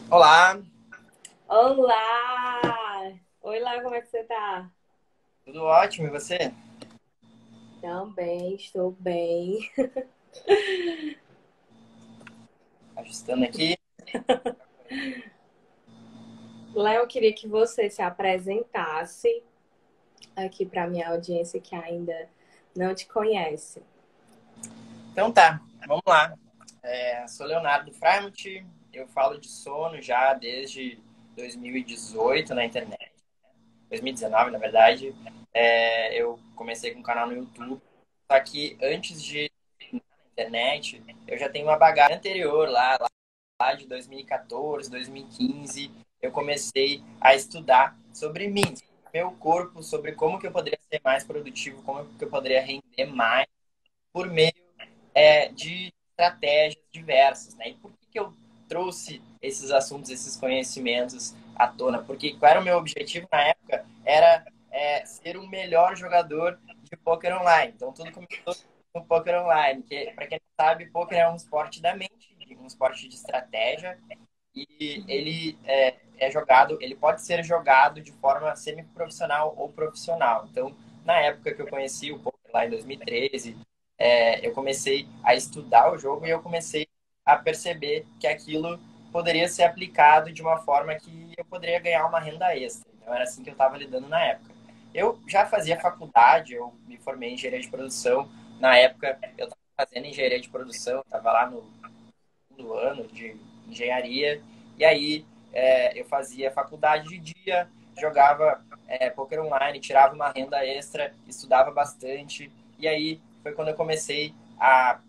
Olá, Olá! Oi lá, como é que você tá? tudo ótimo, e você? Também, estou bem. Ajustando aqui. Léo, eu queria que você se apresentasse aqui para minha audiência que ainda não te conhece. Então tá, vamos lá. Sou Leonardo Freimuth, eu falo de sono já desde 2018 na internet, 2019 na verdade. Eu comecei com um canal no YouTube, só que antes de ir na internet, eu já tenho uma bagagem anterior lá de 2014, 2015, eu comecei a estudar sobre mim, meu corpo, sobre como que eu poderia ser mais produtivo, como que eu poderia render mais por meio de estratégias diversas, né? E por que eu trouxe esses assuntos, esses conhecimentos à tona? Porque qual era o meu objetivo na época? Era ser um melhor jogador de poker online. Então tudo começou no poker online, que para quem não sabe, poker é um esporte da mente, um esporte de estratégia e ele é jogado, ele pode ser jogado de forma semi-profissional ou profissional. Então, na época que eu conheci o poker lá em 2013, eu comecei a estudar o jogo e eu comecei a perceber que aquilo poderia ser aplicado de uma forma que eu poderia ganhar uma renda extra. Então, era assim que eu estava lidando na época. Eu já fazia faculdade, eu me formei em engenharia de produção. Na época, eu estava fazendo engenharia de produção, estava lá no segundo ano de engenharia. E aí eu fazia faculdade de dia, jogava poker online, tirava uma renda extra, estudava bastante. E aí foi quando eu comecei a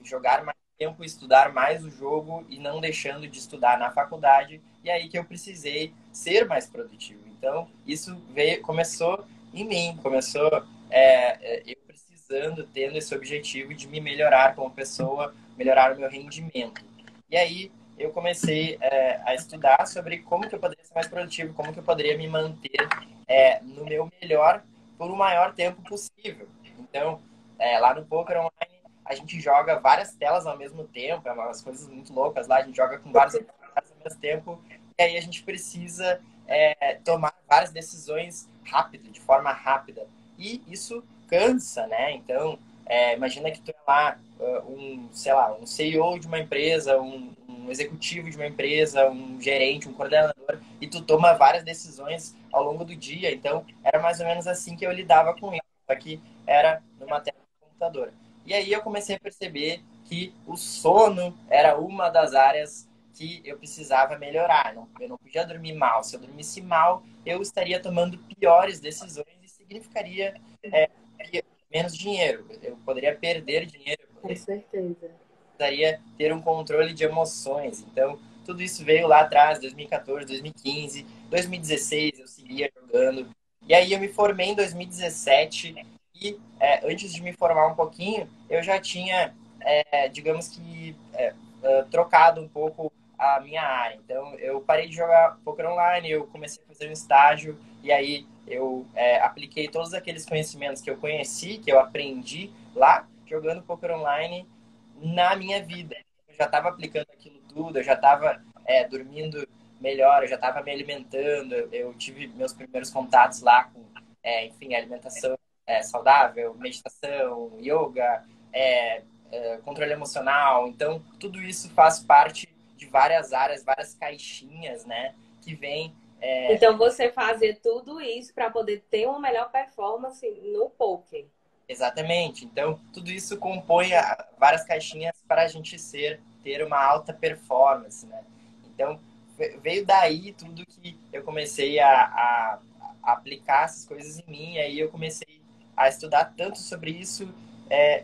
jogar mais tempo, estudar mais o jogo e não deixando de estudar na faculdade. E aí que eu precisei ser mais produtivo. Então, isso começou em mim, começou eu precisando, tendo esse objetivo de me melhorar como pessoa, melhorar o meu rendimento. E aí eu comecei a estudar sobre como que eu poderia ser mais produtivo, como que eu poderia me manter no meu melhor por o maior tempo possível. Então, lá no Poker Online, a gente joga várias telas ao mesmo tempo, é umas coisas muito loucas lá, a gente joga com vários adversários ao mesmo tempo, e aí a gente precisa tomar várias decisões rápido, de forma rápida. E isso cansa, né? Então, imagina que tu é lá sei lá, um CEO de uma empresa, um executivo de uma empresa, um gerente, um coordenador, e tu toma várias decisões ao longo do dia. Então, era mais ou menos assim que eu lidava com isso, só que era numa tela do computador. E aí eu comecei a perceber que o sono era uma das áreas que eu precisava melhorar. Eu não podia dormir mal. Se eu dormisse mal, eu estaria tomando piores decisões e significaria é, menos dinheiro. Eu poderia perder dinheiro, eu Com poderia certeza. precisaria ter um controle de emoções. Então, tudo isso veio lá atrás, 2014, 2015, 2016 eu seguia jogando. E aí eu me formei em 2017 e antes de me formar um pouquinho, eu já tinha, digamos que, trocado um pouco a minha área. Então, eu parei de jogar poker online, eu comecei a fazer um estágio e aí eu apliquei todos aqueles conhecimentos que eu conheci, que eu aprendi lá jogando poker online na minha vida. Eu já estava aplicando aquilo tudo, eu já estava dormindo melhor, eu já estava me alimentando, eu tive meus primeiros contatos lá com, enfim, alimentação saudável, meditação, yoga, controle emocional. Então, tudo isso faz parte de várias áreas, várias caixinhas, né, que vem Então você fazia tudo isso para poder ter uma melhor performance no poker. exatamente. Então, tudo isso compõe várias caixinhas para a gente ter uma alta performance, né? Então, veio daí tudo que eu comecei a aplicar essas coisas em mim, e aí eu comecei a estudar tanto sobre isso,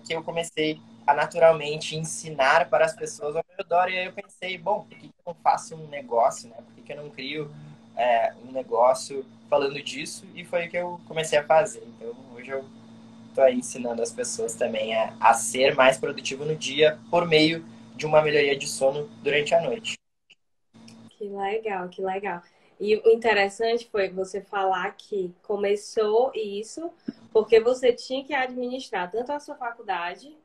que eu comecei a naturalmente ensinar para as pessoas ao meu redor, e aí eu pensei, bom, por que eu não faço um negócio, né? Por que eu não crio um negócio falando disso? E foi o que eu comecei a fazer. Então, hoje eu estou aí ensinando as pessoas também a ser mais produtivo no dia por meio de uma melhoria de sono durante a noite. Que legal, que legal. E o interessante foi você falar que começou isso porque você tinha que administrar tanto a sua faculdade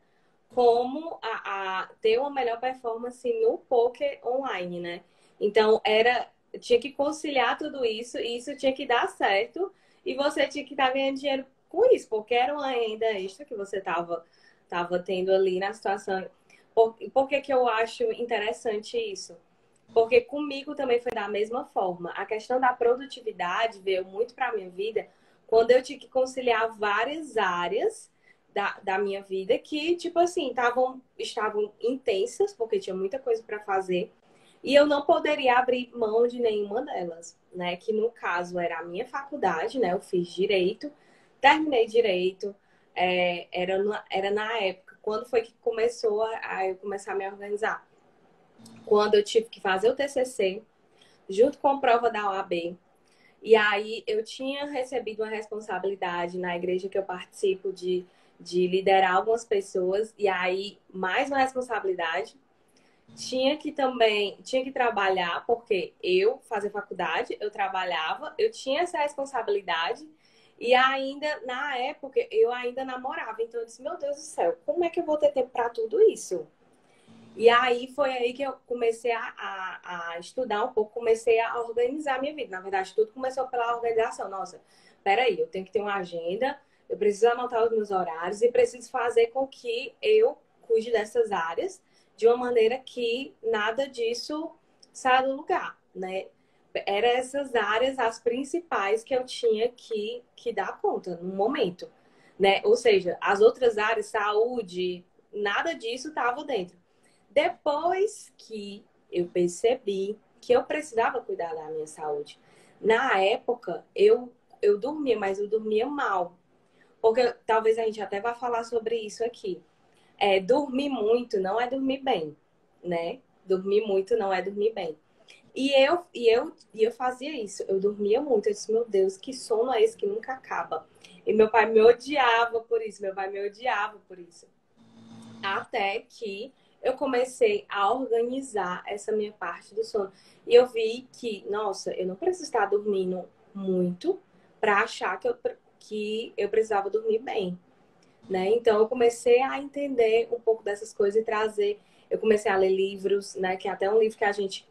como a ter uma melhor performance no poker online, né? Então, tinha que conciliar tudo isso, e isso tinha que dar certo, e você tinha que estar ganhando dinheiro com isso, porque era uma renda extra que você tava tendo ali na situação. Por que que eu acho interessante isso? Porque comigo também foi da mesma forma. A questão da produtividade veio muito para a minha vida quando eu tinha que conciliar várias áreas da minha vida que, tipo assim, estavam intensas, porque tinha muita coisa para fazer, e eu não poderia abrir mão de nenhuma delas, né? Que no caso era a minha faculdade, né? Eu fiz direito, terminei direito, era na época, quando foi que começou a eu começar a me organizar? Quando eu tive que fazer o TCC, junto com a prova da OAB. E aí eu tinha recebido uma responsabilidade na igreja que eu participo de liderar algumas pessoas, e aí mais uma responsabilidade. Tinha que trabalhar, porque eu fazia faculdade, eu trabalhava, eu tinha essa responsabilidade, e ainda, na época, eu ainda namorava. Então eu disse, meu Deus do céu, como é que eu vou ter tempo para tudo isso? E aí foi aí que eu comecei a estudar um pouco, comecei a organizar a minha vida. Na verdade, tudo começou pela organização. Nossa, peraí, eu tenho que ter uma agenda, eu preciso anotar os meus horários e preciso fazer com que eu cuide dessas áreas de uma maneira que nada disso saia do lugar, né? Eram essas áreas as principais que eu tinha que dar conta no momento, né? Ou seja, as outras áreas, saúde, nada disso estava dentro. Depois que eu percebi que eu precisava cuidar da minha saúde, na época eu dormia, mas eu dormia mal. Porque talvez a gente até vá falar sobre isso aqui. Dormir muito não é dormir bem, né? Dormir muito não é dormir bem. E eu fazia isso. Eu dormia muito. Eu disse, meu Deus, que sono é esse que nunca acaba? E meu pai me odiava por isso. Meu pai me odiava por isso. Até que eu comecei a organizar essa minha parte do sono. E eu vi que, nossa, eu não preciso estar dormindo muito para achar que eu precisava dormir bem, né? Então eu comecei a entender um pouco dessas coisas e trazer. Eu comecei a ler livros, né? Que é até um livro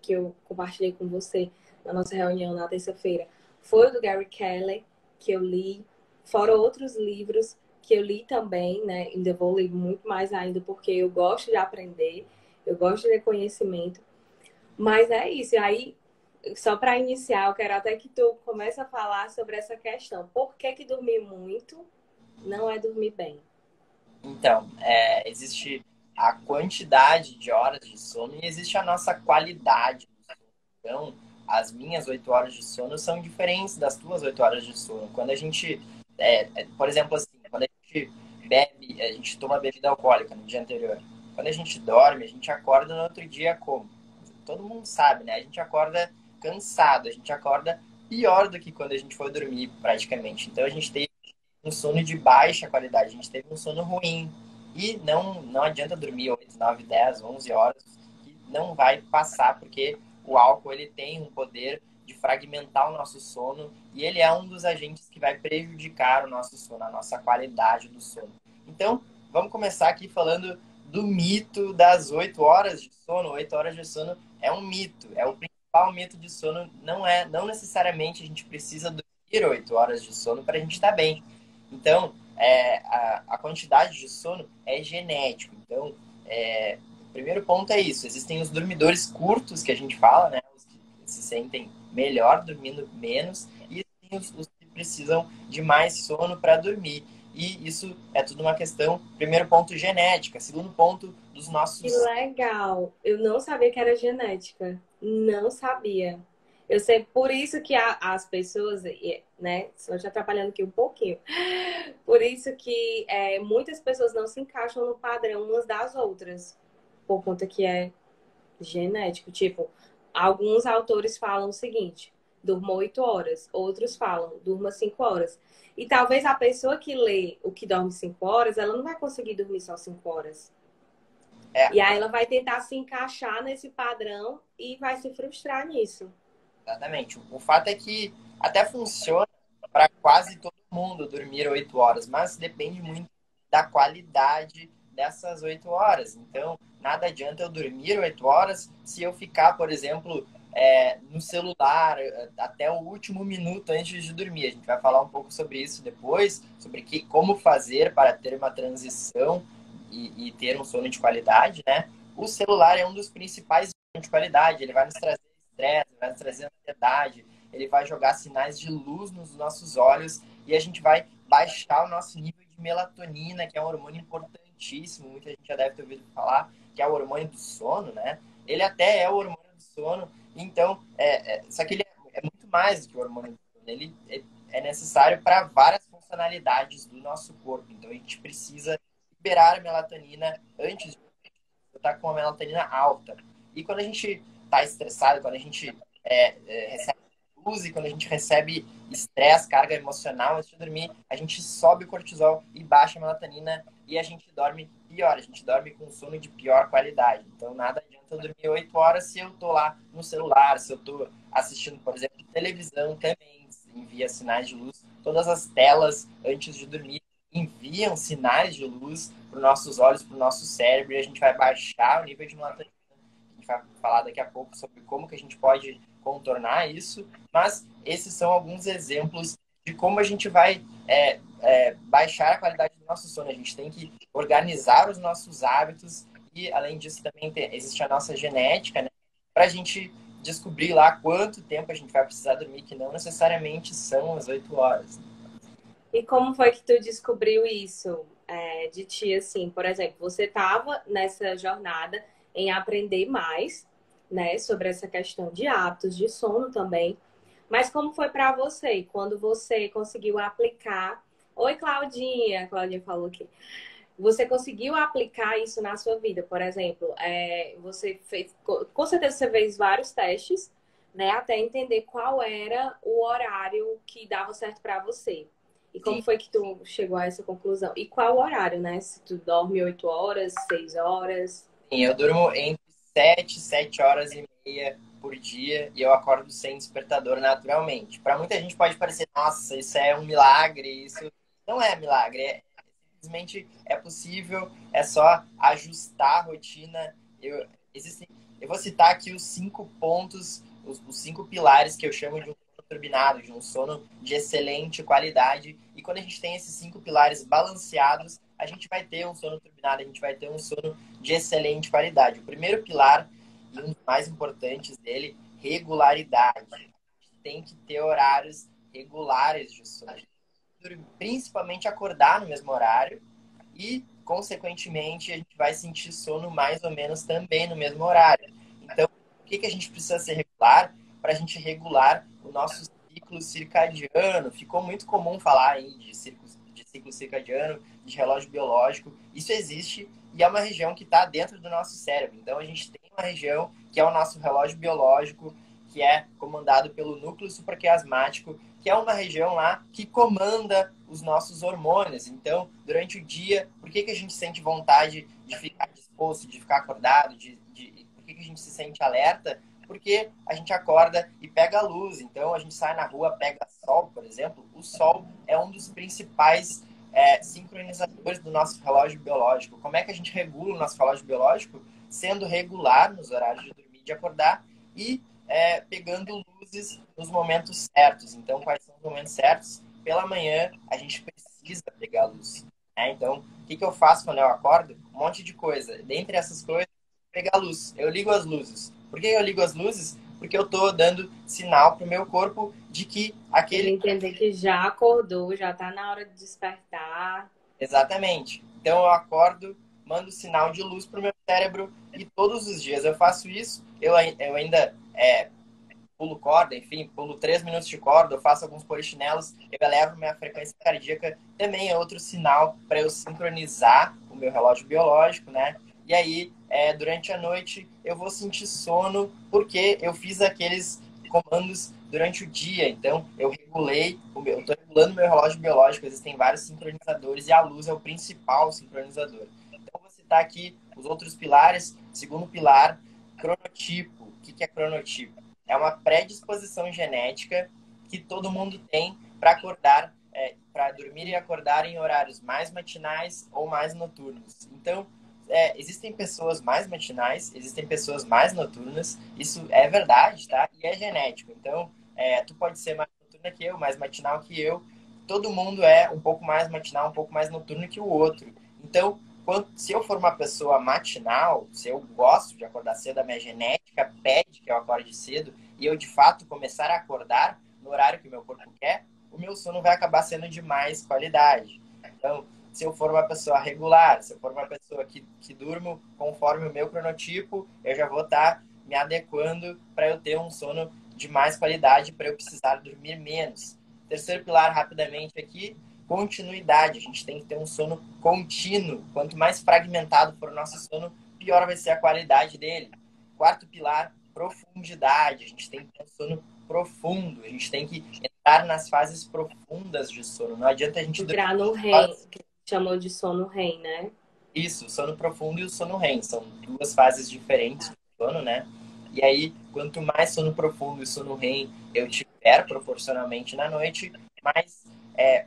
que eu compartilhei com você na nossa reunião na terça-feira foi o do Gary Keller, que eu li. Fora outros livros que eu li também, né? Ainda vou ler muito mais ainda, porque eu gosto de aprender, eu gosto de ter conhecimento. Mas é isso. E aí, só para iniciar, eu quero até que tu comece a falar sobre essa questão. Por que que dormir muito não é dormir bem? Então, existe a quantidade de horas de sono e existe a nossa qualidade. Então, as minhas 8 horas de sono são diferentes das tuas 8 horas de sono. Quando a gente, por exemplo, assim, quando a gente bebe, a gente toma bebida alcoólica no dia anterior. Quando a gente dorme, a gente acorda no outro dia como? Todo mundo sabe, né? A gente acorda cansado, a gente acorda pior do que quando a gente foi dormir, praticamente. Então, a gente teve um sono de baixa qualidade, a gente teve um sono ruim. E não adianta dormir 8 9 10 11 horas, que não vai passar, porque o álcool ele tem um poder de fragmentar o nosso sono e ele é um dos agentes que vai prejudicar o nosso sono, a nossa qualidade do sono. Então, vamos começar aqui falando do mito das 8 horas de sono. 8 horas de sono é um mito, é o principal mito de sono. Não necessariamente a gente precisa dormir 8 horas de sono para a gente estar bem. Então, a quantidade de sono é genético. Então, o primeiro ponto é isso. Existem os dormidores curtos, que a gente fala, né? Os que se sentem melhor dormindo menos. E existem os que precisam de mais sono para dormir. E isso é tudo uma questão, primeiro ponto, genética. Segundo ponto, dos Que nossos... legal! Eu não sabia que era genética. Não sabia. Eu sei, por isso que as pessoas, né? Só já trabalhando aqui um pouquinho. Por isso que muitas pessoas não se encaixam no padrão umas das outras. Por conta que é genético. Tipo, alguns autores falam o seguinte: durma 8 horas. Outros falam, durma 5 horas. E talvez a pessoa que lê o que dorme 5 horas, ela não vai conseguir dormir só 5 horas. É, E aí ela vai tentar se encaixar nesse padrão e vai se frustrar nisso. exatamente. O fato é que até funciona para quase todo mundo dormir 8 horas, mas depende muito da qualidade dessas 8 horas. Então, nada adianta eu dormir 8 horas se eu ficar, por exemplo, no celular até o último minuto antes de dormir. A gente vai falar um pouco sobre isso depois, sobre como fazer para ter uma transição e ter um sono de qualidade, né? O celular é um dos principais de qualidade. Ele vai nos trazer estresse, vai nos trazer ansiedade, ele vai jogar sinais de luz nos nossos olhos e a gente vai baixar o nosso nível de melatonina, que é um hormônio importantíssimo, muita gente já deve ter ouvido falar, que é o hormônio do sono, né? Ele até é o hormônio do sono, então, só que ele é muito mais do que o hormônio do sono. Ele é necessário para várias funcionalidades do nosso corpo. Então, a gente precisa liberar a melatonina antes de estar com a melatonina alta. E quando a gente está estressado, quando a gente recebe luz e quando a gente recebe estresse, carga emocional antes de dormir, a gente sobe o cortisol e baixa a melatonina e a gente dorme pior, a gente dorme com sono de pior qualidade. Então, nada adianta eu dormir 8 horas se eu tô lá no celular, se eu tô assistindo, por exemplo, televisão também envia sinais de luz. Todas as telas antes de dormir enviam sinais de luz para os nossos olhos, para o nosso cérebro, e a gente vai baixar o nível de melatonina. A gente vai falar daqui a pouco sobre como que a gente pode contornar isso, mas esses são alguns exemplos de como a gente vai baixar a qualidade do nosso sono. A gente tem que organizar os nossos hábitos e, além disso, também existe a nossa genética, né, para a gente descobrir lá quanto tempo a gente vai precisar dormir, que não necessariamente são as 8 horas. E como foi que tu descobriu isso de ti, assim? Por exemplo, você estava nessa jornada em aprender mais, né, sobre essa questão de hábitos, de sono também. Mas como foi para você quando você conseguiu aplicar? Oi, Claudinha. Claudinha falou que você conseguiu aplicar isso na sua vida. Por exemplo, você fez, com certeza você fez vários testes, né, até entender qual era o horário que dava certo para você. E como Sim. foi que tu chegou a essa conclusão? E qual o horário, né? Se tu dorme 8 horas, 6 horas? Sim, eu durmo entre 7 horas e meia por dia e eu acordo sem despertador naturalmente. Para muita gente pode parecer, nossa, isso é um milagre, isso não é milagre, simplesmente é possível, é só ajustar a rotina. Eu vou citar aqui os 5 pontos, os 5 pilares que eu chamo de um sono turbinado, de um sono de excelente qualidade. E quando a gente tem esses 5 pilares balanceados, a gente vai ter um sono turbinado, a gente vai ter um sono de excelente qualidade. O primeiro pilar, e um dos mais importantes dele, regularidade. A gente tem que ter horários regulares de sono. Principalmente acordar no mesmo horário e, consequentemente, a gente vai sentir sono mais ou menos também no mesmo horário. Então, o que a gente precisa ser regular para a gente regular o nosso ciclo circadiano? Ficou muito comum falar aí de ciclo circadiano, de relógio biológico. Isso existe e é uma região que está dentro do nosso cérebro. Então, a gente tem uma região que é o nosso relógio biológico, que é comandado pelo núcleo supraquiasmático, que é uma região lá que comanda os nossos hormônios. Então, durante o dia, por que a gente sente vontade de ficar disposto, de ficar acordado, por que a gente se sente alerta? Porque a gente acorda e pega a luz. Então, a gente sai na rua, pega sol, por exemplo. O sol é um dos principais sincronizadores do nosso relógio biológico. Como é que a gente regula o nosso relógio biológico? Sendo regular nos horários de dormir e de acordar e pegando luzes nos momentos certos. Então, quais são os momentos certos? Pela manhã, a gente precisa pegar a luz. Né? Então, o que eu faço quando eu acordo? Um monte de coisa. Dentre essas coisas, pegar a luz. Eu ligo as luzes. Por que eu ligo as luzes? Porque eu estou dando sinal para o meu corpo de que aquele... Ele entender que já acordou, já está na hora de despertar. Exatamente. Então, eu acordo, mando sinal de luz para o meu cérebro e todos os dias eu faço isso. Eu ainda pulo corda, enfim, pulo 3 minutos de corda, eu faço alguns polichinelos, eu elevo minha frequência cardíaca, também é outro sinal para eu sincronizar o meu relógio biológico, né? E aí, durante a noite, eu vou sentir sono porque eu fiz aqueles comandos durante o dia. Então, eu estou regulando meu relógio biológico, existem vários sincronizadores e a luz é o principal sincronizador. Então, vou citar aqui os outros pilares. Segundo pilar, cronotipo. O que é cronotipo? É uma predisposição genética que todo mundo tem para acordar, para dormir e acordar em horários mais matinais ou mais noturnos. Então, existem pessoas mais matinais, existem pessoas mais noturnas, isso é verdade, tá? E é genético. Então, tu pode ser mais noturna que eu, mais matinal que eu. Todo mundo é um pouco mais matinal, um pouco mais noturno que o outro. Então, se eu for uma pessoa matinal, se eu gosto de acordar cedo, a minha genética pede que eu acorde cedo, e eu, de fato, começar a acordar no horário que o meu corpo quer, o meu sono vai acabar sendo de mais qualidade. Então, se eu for uma pessoa regular, se eu for uma pessoa que durmo conforme o meu cronotipo, eu já vou estar me adequando para eu ter um sono de mais qualidade, para eu precisar dormir menos. Terceiro pilar, rapidamente aqui, continuidade. A gente tem que ter um sono contínuo. Quanto mais fragmentado for o nosso sono, pior vai ser a qualidade dele. Quarto pilar, profundidade. A gente tem que ter um sono profundo. A gente tem que entrar nas fases profundas de sono. Não adianta a gente entrar no REM, que chamou de sono REM, né? Isso, o sono profundo e o sono REM. São duas fases diferentes do sono, né? E aí, quanto mais sono profundo e sono REM eu tiver proporcionalmente na noite, mais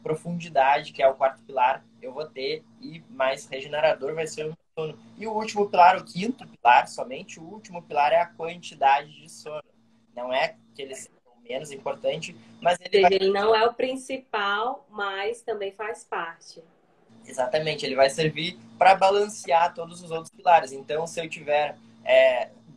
profundidade, que é o quarto pilar, eu vou ter e mais regenerador vai ser o meu sono. E o último pilar, o quinto pilar, somente o último pilar é a quantidade de sono. Não é que ele seja o menos importante, mas ele vai... Ele não é o principal, mas também faz parte. Exatamente, ele vai servir para balancear todos os outros pilares. Então, se eu tiver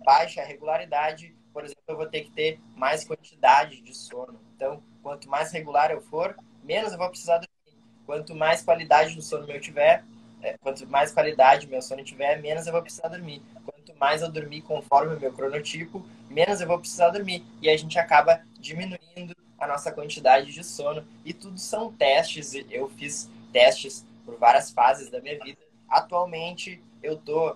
baixa regularidade, por exemplo, eu vou ter que ter mais quantidade de sono. Então, quanto mais regular eu for, menos eu vou precisar dormir. Quanto mais qualidade do sono eu tiver, quanto mais qualidade meu sono tiver, menos eu vou precisar dormir. Quanto mais eu dormir conforme o meu cronotipo, menos eu vou precisar dormir. E a gente acaba diminuindo a nossa quantidade de sono. E tudo são testes. Eu fiz testes por várias fases da minha vida. Atualmente, eu tô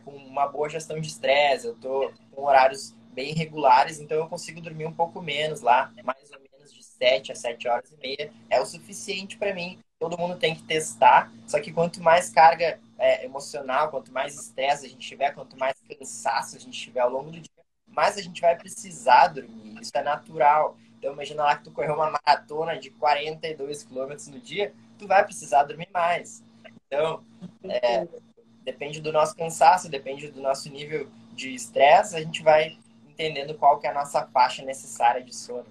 com uma boa gestão de estresse, eu tô com horários bem regulares, então eu consigo dormir um pouco menos lá, mais ou menos de 7 a 7 horas e meia. É o suficiente para mim. Todo mundo tem que testar, só que quanto mais carga emocional, quanto mais estresse a gente tiver, quanto mais cansaço a gente tiver ao longo do dia, mais a gente vai precisar dormir. Isso é natural. Então imagina lá que tu correu uma maratona de 42 quilômetros no dia, tu vai precisar dormir mais. Então, depende do nosso cansaço, depende do nosso nível de estresse, a gente vai entendendo qual que é a nossa faixa necessária de sono.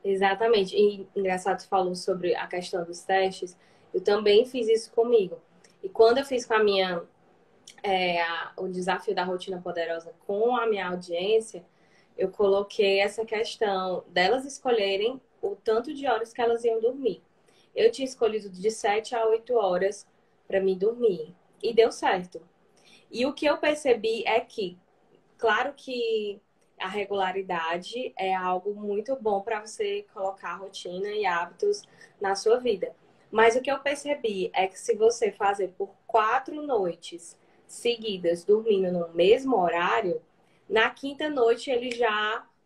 Exatamente. E engraçado, você falou sobre a questão dos testes. Eu também fiz isso comigo. E quando eu fiz com a minha o desafio da rotina poderosa com a minha audiência, eu coloquei essa questão delas escolherem o tanto de horas que elas iam dormir. Eu tinha escolhido de 7 a 8 horas para mim dormir. E deu certo. E o que eu percebi é que, claro que a regularidade é algo muito bom para você colocar rotina e hábitos na sua vida. Mas o que eu percebi é que se você fazer por 4 noites seguidas dormindo no mesmo horário, na quinta noite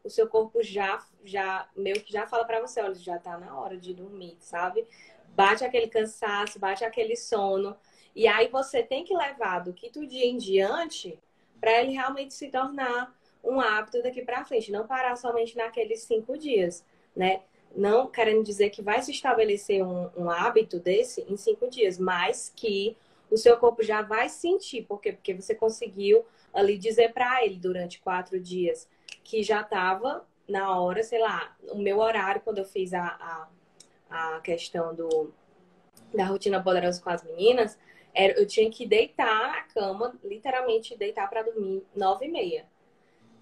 o seu corpo já meio que já fala para você, olha, já tá na hora de dormir, sabe? Bate aquele cansaço, bate aquele sono, e aí você tem que levar do quinto dia em diante para ele realmente se tornar um hábito daqui para frente, não parar somente naqueles 5 dias, né? Não querendo dizer que vai se estabelecer um hábito desse em 5 dias, mas que o seu corpo já vai sentir. Por quê? Porque você conseguiu ali dizer para ele durante 4 dias que já estava na hora, sei lá, o meu horário, quando eu fiz a questão da rotina poderosa com as meninas, eu tinha que deitar na cama, literalmente deitar para dormir 9h30.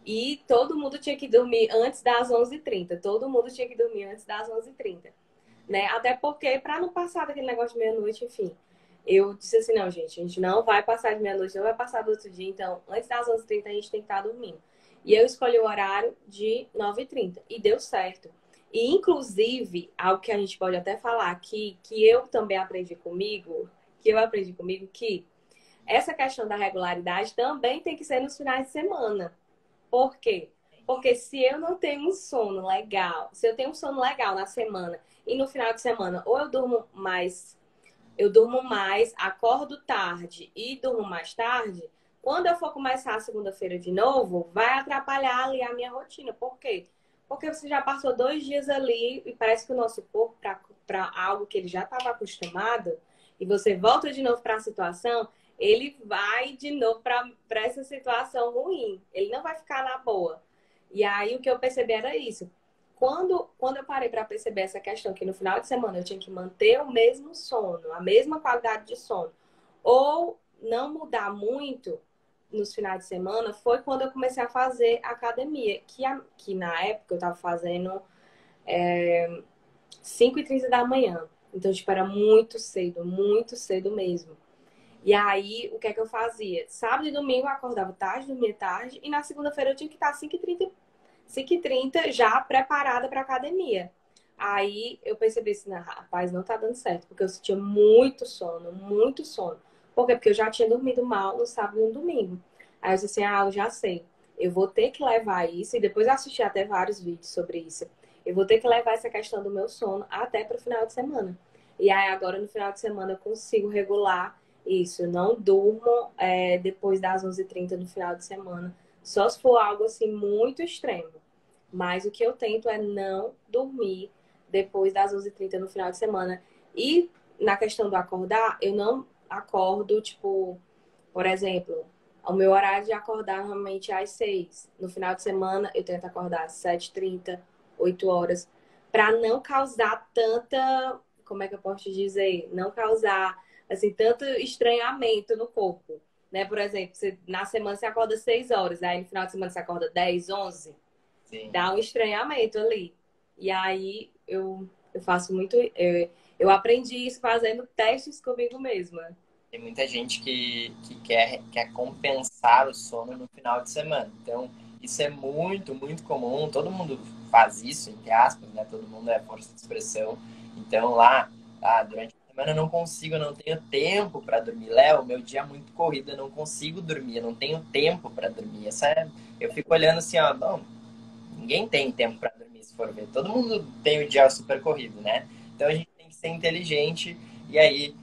E todo mundo tinha que dormir antes das 11h30. Todo mundo tinha que dormir antes das 11h30. Né? Até porque, para não passar daquele negócio de meia-noite, enfim. Eu disse assim, não, gente, a gente não vai passar de meia-noite, não vai passar do outro dia. Então, antes das 11h30, a gente tem que estar dormindo. E eu escolhi o horário de 9h30. E deu certo. E, inclusive, algo que a gente pode até falar aqui, que eu também aprendi comigo, que essa questão da regularidade também tem que ser nos finais de semana. Por quê? Porque se eu não tenho um sono legal, se eu tenho um sono legal na semana e no final de semana, ou eu durmo mais, acordo tarde e durmo mais tarde, quando eu for começar a segunda-feira de novo, vai atrapalhar ali a minha rotina. Por quê? Porque você já passou 2 dias ali e parece que o nosso corpo, para algo que ele já estava acostumado, e você volta de novo para a situação, ele vai de novo para essa situação ruim. Ele não vai ficar na boa. E aí o que eu percebi era isso. Quando eu parei para perceber essa questão, que no final de semana eu tinha que manter o mesmo sono, a mesma qualidade de sono, ou não mudar muito nos finais de semana, foi quando eu comecei a fazer academia, que na época eu estava fazendo 5h30 da manhã. Então, tipo, era muito cedo mesmo. E aí, o que é que eu fazia? Sábado e domingo eu acordava tarde, dormia tarde, e na segunda-feira eu tinha que estar às 5h30 já preparada para academia. Aí eu percebi assim, rapaz, não tá dando certo, porque eu sentia muito sono, muito sono. Por quê? Porque eu já tinha dormido mal no sábado e no domingo. Aí eu disse assim, eu já sei. Eu vou ter que levar isso, e depois eu assisti até vários vídeos sobre isso. Eu vou ter que levar essa questão do meu sono até para o final de semana. E aí agora no final de semana eu consigo regular isso. Eu não durmo depois das 11h30 no final de semana. Só se for algo assim muito extremo. Mas o que eu tento é não dormir depois das 11h30 no final de semana. E na questão do acordar, eu não acordo, tipo, por exemplo, o meu horário de acordar normalmente é às 6. No final de semana, eu tento acordar às 7h30, 8 horas, para não causar tanta, como é que eu posso te dizer? Não causar, assim, tanto estranhamento no corpo. Né? Por exemplo, na semana você acorda 6 horas, aí no final de semana você acorda 10, 11. Sim. Dá um estranhamento ali. E aí eu faço muito. Eu aprendi isso fazendo testes comigo mesma. Tem muita gente que quer compensar o sono no final de semana. Então, isso é muito, muito comum. Todo mundo faz isso, entre aspas, né? Todo mundo é força de expressão. Então, durante a semana eu não consigo, eu não tenho tempo para dormir. Léo, meu dia é muito corrido, eu não consigo dormir, eu não tenho tempo para dormir. Eu fico olhando assim, ó, não, ninguém tem tempo para dormir, se for ver. Todo mundo tem o dia super corrido, né? Então a gente tem que ser inteligente e aí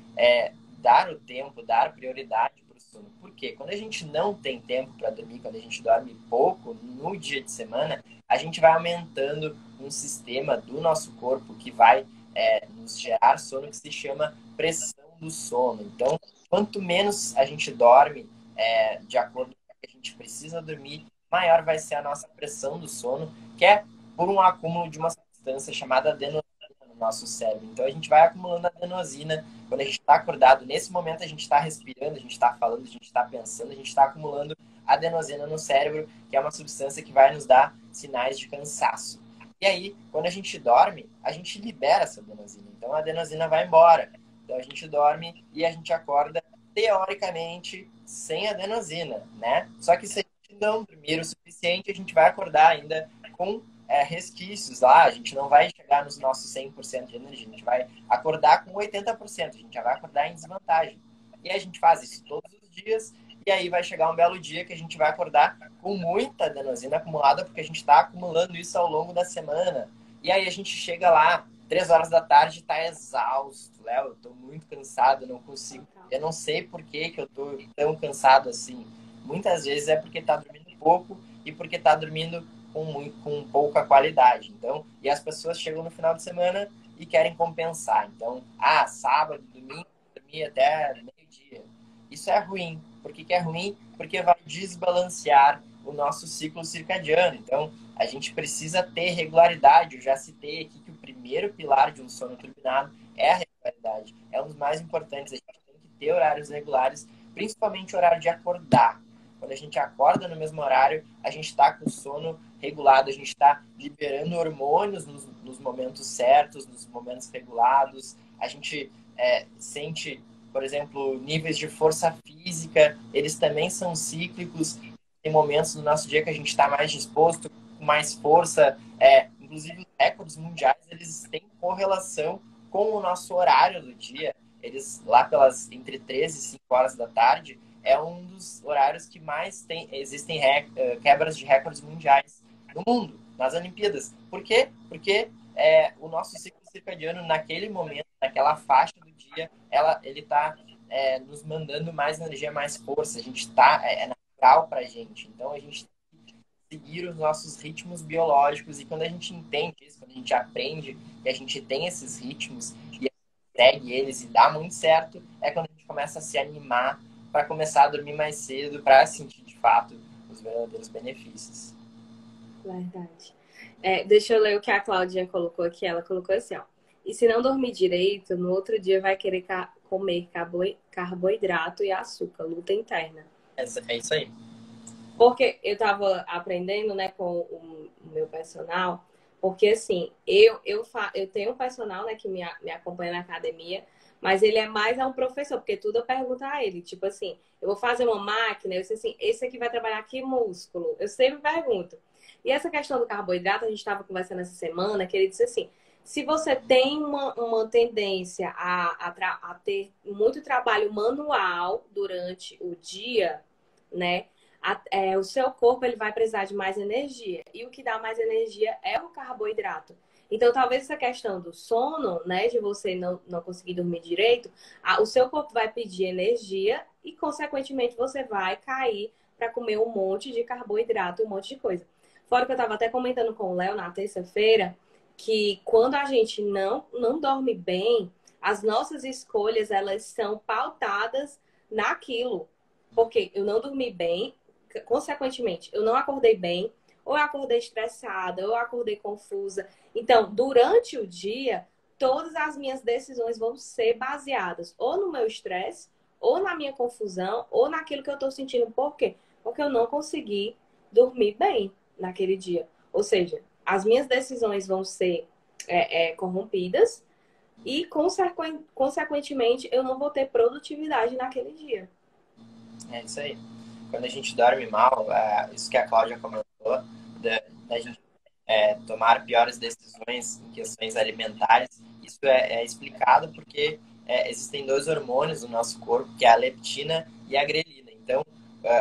dar o tempo, dar prioridade para o sono. Por quê? Quando a gente não tem tempo para dormir, quando a gente dorme pouco no dia de semana, a gente vai aumentando um sistema do nosso corpo que vai nos gerar sono, que se chama pressão do sono. Então, quanto menos a gente dorme de acordo com o que a gente precisa dormir, maior vai ser a nossa pressão do sono, que é por um acúmulo de uma substância chamada adenosina no nosso cérebro. Então a gente vai acumulando adenosina quando a gente está acordado. Nesse momento a gente está respirando, a gente está falando, a gente está pensando, a gente está acumulando adenosina no cérebro, que é uma substância que vai nos dar sinais de cansaço. E aí, quando a gente dorme, a gente libera essa adenosina. Então a adenosina vai embora. Então a gente dorme e a gente acorda teoricamente sem adenosina, né? Só que se não dormir o suficiente, a gente vai acordar ainda com resquícios lá, a gente não vai chegar nos nossos 100% de energia, a gente vai acordar com 80%, a gente já vai acordar em desvantagem. E a gente faz isso todos os dias, e aí vai chegar um belo dia que a gente vai acordar com muita adenosina acumulada, porque a gente está acumulando isso ao longo da semana. E aí a gente chega lá, 3 horas da tarde, está exausto. Léo, eu estou muito cansado, não consigo. Eu não sei por que eu estou tão cansado assim. Muitas vezes é porque está dormindo pouco e porque está dormindo com pouca qualidade. Então, e as pessoas chegam no final de semana e querem compensar. Então, sábado, domingo, dormir até meio-dia. Isso é ruim. Por que é ruim? Porque vai desbalancear o nosso ciclo circadiano. Então, a gente precisa ter regularidade. Eu já citei aqui que o primeiro pilar de um sono turbinado é a regularidade. É um dos mais importantes. A gente tem que ter horários regulares, principalmente o horário de acordar. Quando a gente acorda no mesmo horário, a gente está com o sono regulado, a gente está liberando hormônios nos momentos certos, nos momentos regulados. A gente sente, por exemplo, níveis de força física, eles também são cíclicos. Tem momentos no nosso dia que a gente está mais disposto, com mais força. Inclusive, os recordes mundiais, eles têm correlação com o nosso horário do dia. Eles, lá pelas entre 13 e 5 horas da tarde, é um dos horários que mais existem quebras de recordes mundiais no mundo, nas Olimpíadas. Por quê? Porque o nosso ciclo circadiano, naquele momento, naquela faixa do dia, ele está nos mandando mais energia, mais força. A gente está, natural para a gente. Então, a gente tem que seguir os nossos ritmos biológicos. E quando a gente entende isso, quando a gente aprende que a gente tem esses ritmos e segue eles e dá muito certo, é quando a gente começa a se animar para começar a dormir mais cedo, para sentir de fato os verdadeiros benefícios. Verdade. Deixa eu ler o que a Claudinha colocou aqui. Ela colocou assim, ó. E se não dormir direito, no outro dia vai querer comer carboidrato e açúcar, luta interna. É isso aí. Porque eu tava aprendendo, né, com o meu personal, porque assim, eu tenho um personal, né, que me acompanha na academia, mas ele é mais um professor, porque tudo eu pergunto a ele. Tipo assim, eu vou fazer uma máquina, eu sei assim, esse aqui vai trabalhar que músculo? Eu sempre pergunto. E essa questão do carboidrato, a gente estava conversando essa semana, que ele disse assim, se você tem uma tendência a ter muito trabalho manual durante o dia, né? O seu corpo ele vai precisar de mais energia. E o que dá mais energia é o carboidrato. Então, talvez essa questão do sono, né, de você não conseguir dormir direito, o seu corpo vai pedir energia e, consequentemente, você vai cair para comer um monte de carboidrato, um monte de coisa. Fora que eu estava até comentando com o Léo na terça-feira, que quando a gente não dorme bem, as nossas escolhas, elas são pautadas naquilo. Porque eu não dormi bem, consequentemente, eu não acordei bem, ou eu acordei estressada, ou eu acordei confusa. Então, durante o dia, todas as minhas decisões vão ser baseadas ou no meu estresse, ou na minha confusão, ou naquilo que eu estou sentindo. Por quê? Porque eu não consegui dormir bem naquele dia. Ou seja, as minhas decisões vão ser corrompidas e, consequentemente, eu não vou ter produtividade naquele dia. É isso aí. Quando a gente dorme mal, isso que a Cláudia comentou, da gente tomar piores decisões em questões alimentares, isso é explicado porque existem dois hormônios no nosso corpo, que é a leptina e a grelina. Então,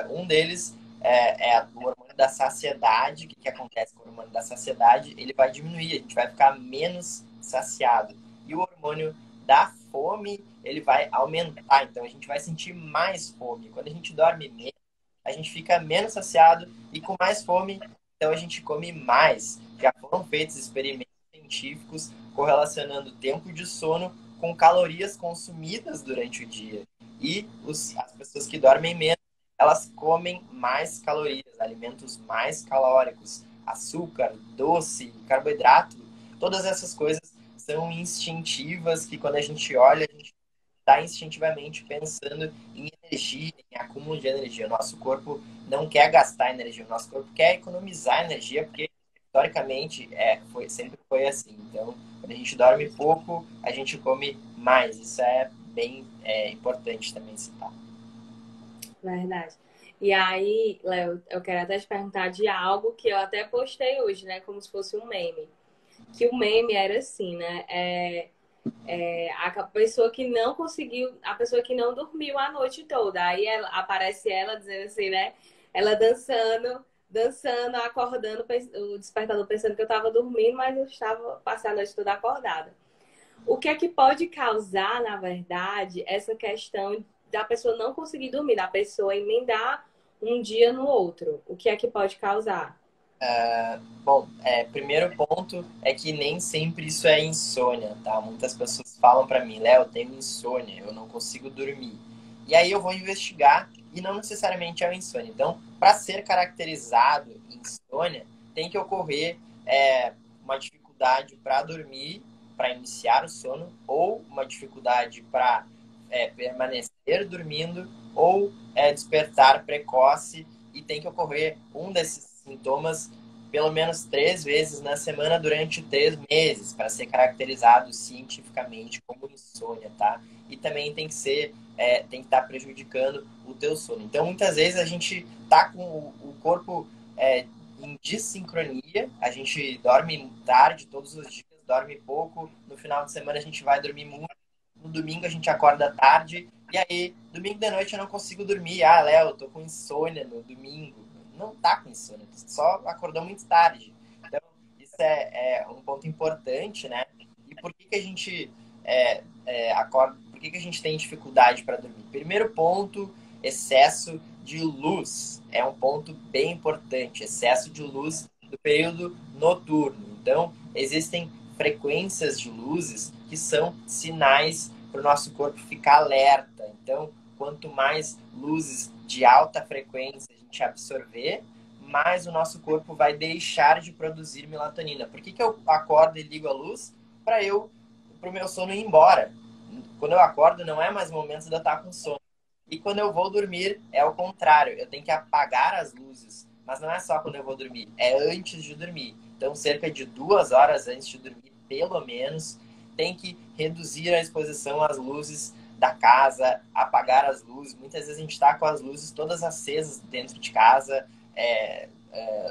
um deles é o hormônio da saciedade. O que acontece com o hormônio da saciedade? Ele vai diminuir, a gente vai ficar menos saciado. E o hormônio da fome, ele vai aumentar, então a gente vai sentir mais fome. Quando a gente dorme menos, a gente fica menos saciado e com mais fome, então a gente come mais. Já foram feitos experimentos científicos correlacionando o tempo de sono com calorias consumidas durante o dia. E as pessoas que dormem menos, elas comem mais calorias, alimentos mais calóricos, açúcar, doce, carboidrato, todas essas coisas são instintivas que quando a gente olha, a gente está instintivamente pensando em energia, em acúmulo de energia. O nosso corpo não quer gastar energia, o nosso corpo quer economizar energia, porque historicamente sempre foi assim. Então, quando a gente dorme pouco, a gente come mais. Isso é bem importante também citar. Verdade. E aí, Léo, eu quero até te perguntar de algo que eu até postei hoje, né? Como se fosse um meme. Que o meme era assim, né? A pessoa que não conseguiu, a pessoa que não dormiu a noite toda. Aí aparece ela dizendo assim, né? Ela dançando, acordando, o despertador pensando que eu estava dormindo, mas eu estava passando a noite toda acordada. O que é que pode causar, na verdade, essa questão da pessoa não conseguir dormir, da pessoa emendar um dia no outro? O que é que pode causar? Bom, primeiro ponto é que nem sempre isso é insônia, tá? Muitas pessoas falam pra mim, Léo, eu tenho insônia, eu não consigo dormir. E aí eu vou investigar e não necessariamente é insônia. Então, para ser caracterizado insônia, tem que ocorrer uma dificuldade para dormir, para iniciar o sono, ou uma dificuldade para permanecer dormindo, ou despertar precoce, e tem que ocorrer um desses sintomas pelo menos 3 vezes na semana durante 3 meses para ser caracterizado cientificamente como insônia, tá? E também tem que estar prejudicando o teu sono. Então, muitas vezes a gente tá com o corpo em dissincronia, a gente dorme tarde todos os dias, dorme pouco, no final de semana a gente vai dormir muito, no domingo a gente acorda tarde, e aí, domingo de noite eu não consigo dormir. Ah, Léo, eu tô com insônia no domingo. Não tá com insônia, só acordou muito tarde. Então, isso é um ponto importante, né? E por que a gente acorda, por que a gente tem dificuldade para dormir? Primeiro ponto, excesso de luz. É um ponto bem importante, excesso de luz do período noturno. Então, existem frequências de luzes que são sinais para o nosso corpo ficar alerta. Então, quanto mais luzes de alta frequência a gente absorver, mais o nosso corpo vai deixar de produzir melatonina. Por que eu acordo e ligo a luz? Para o meu sono ir embora. Quando eu acordo, não é mais momento de eu estar com sono. E quando eu vou dormir, é o contrário. Eu tenho que apagar as luzes. Mas não é só quando eu vou dormir, é antes de dormir. Então, cerca de 2 horas antes de dormir, pelo menos, tem que reduzir a exposição às luzes da casa, apagar as luzes. Muitas vezes a gente está com as luzes todas acesas dentro de casa,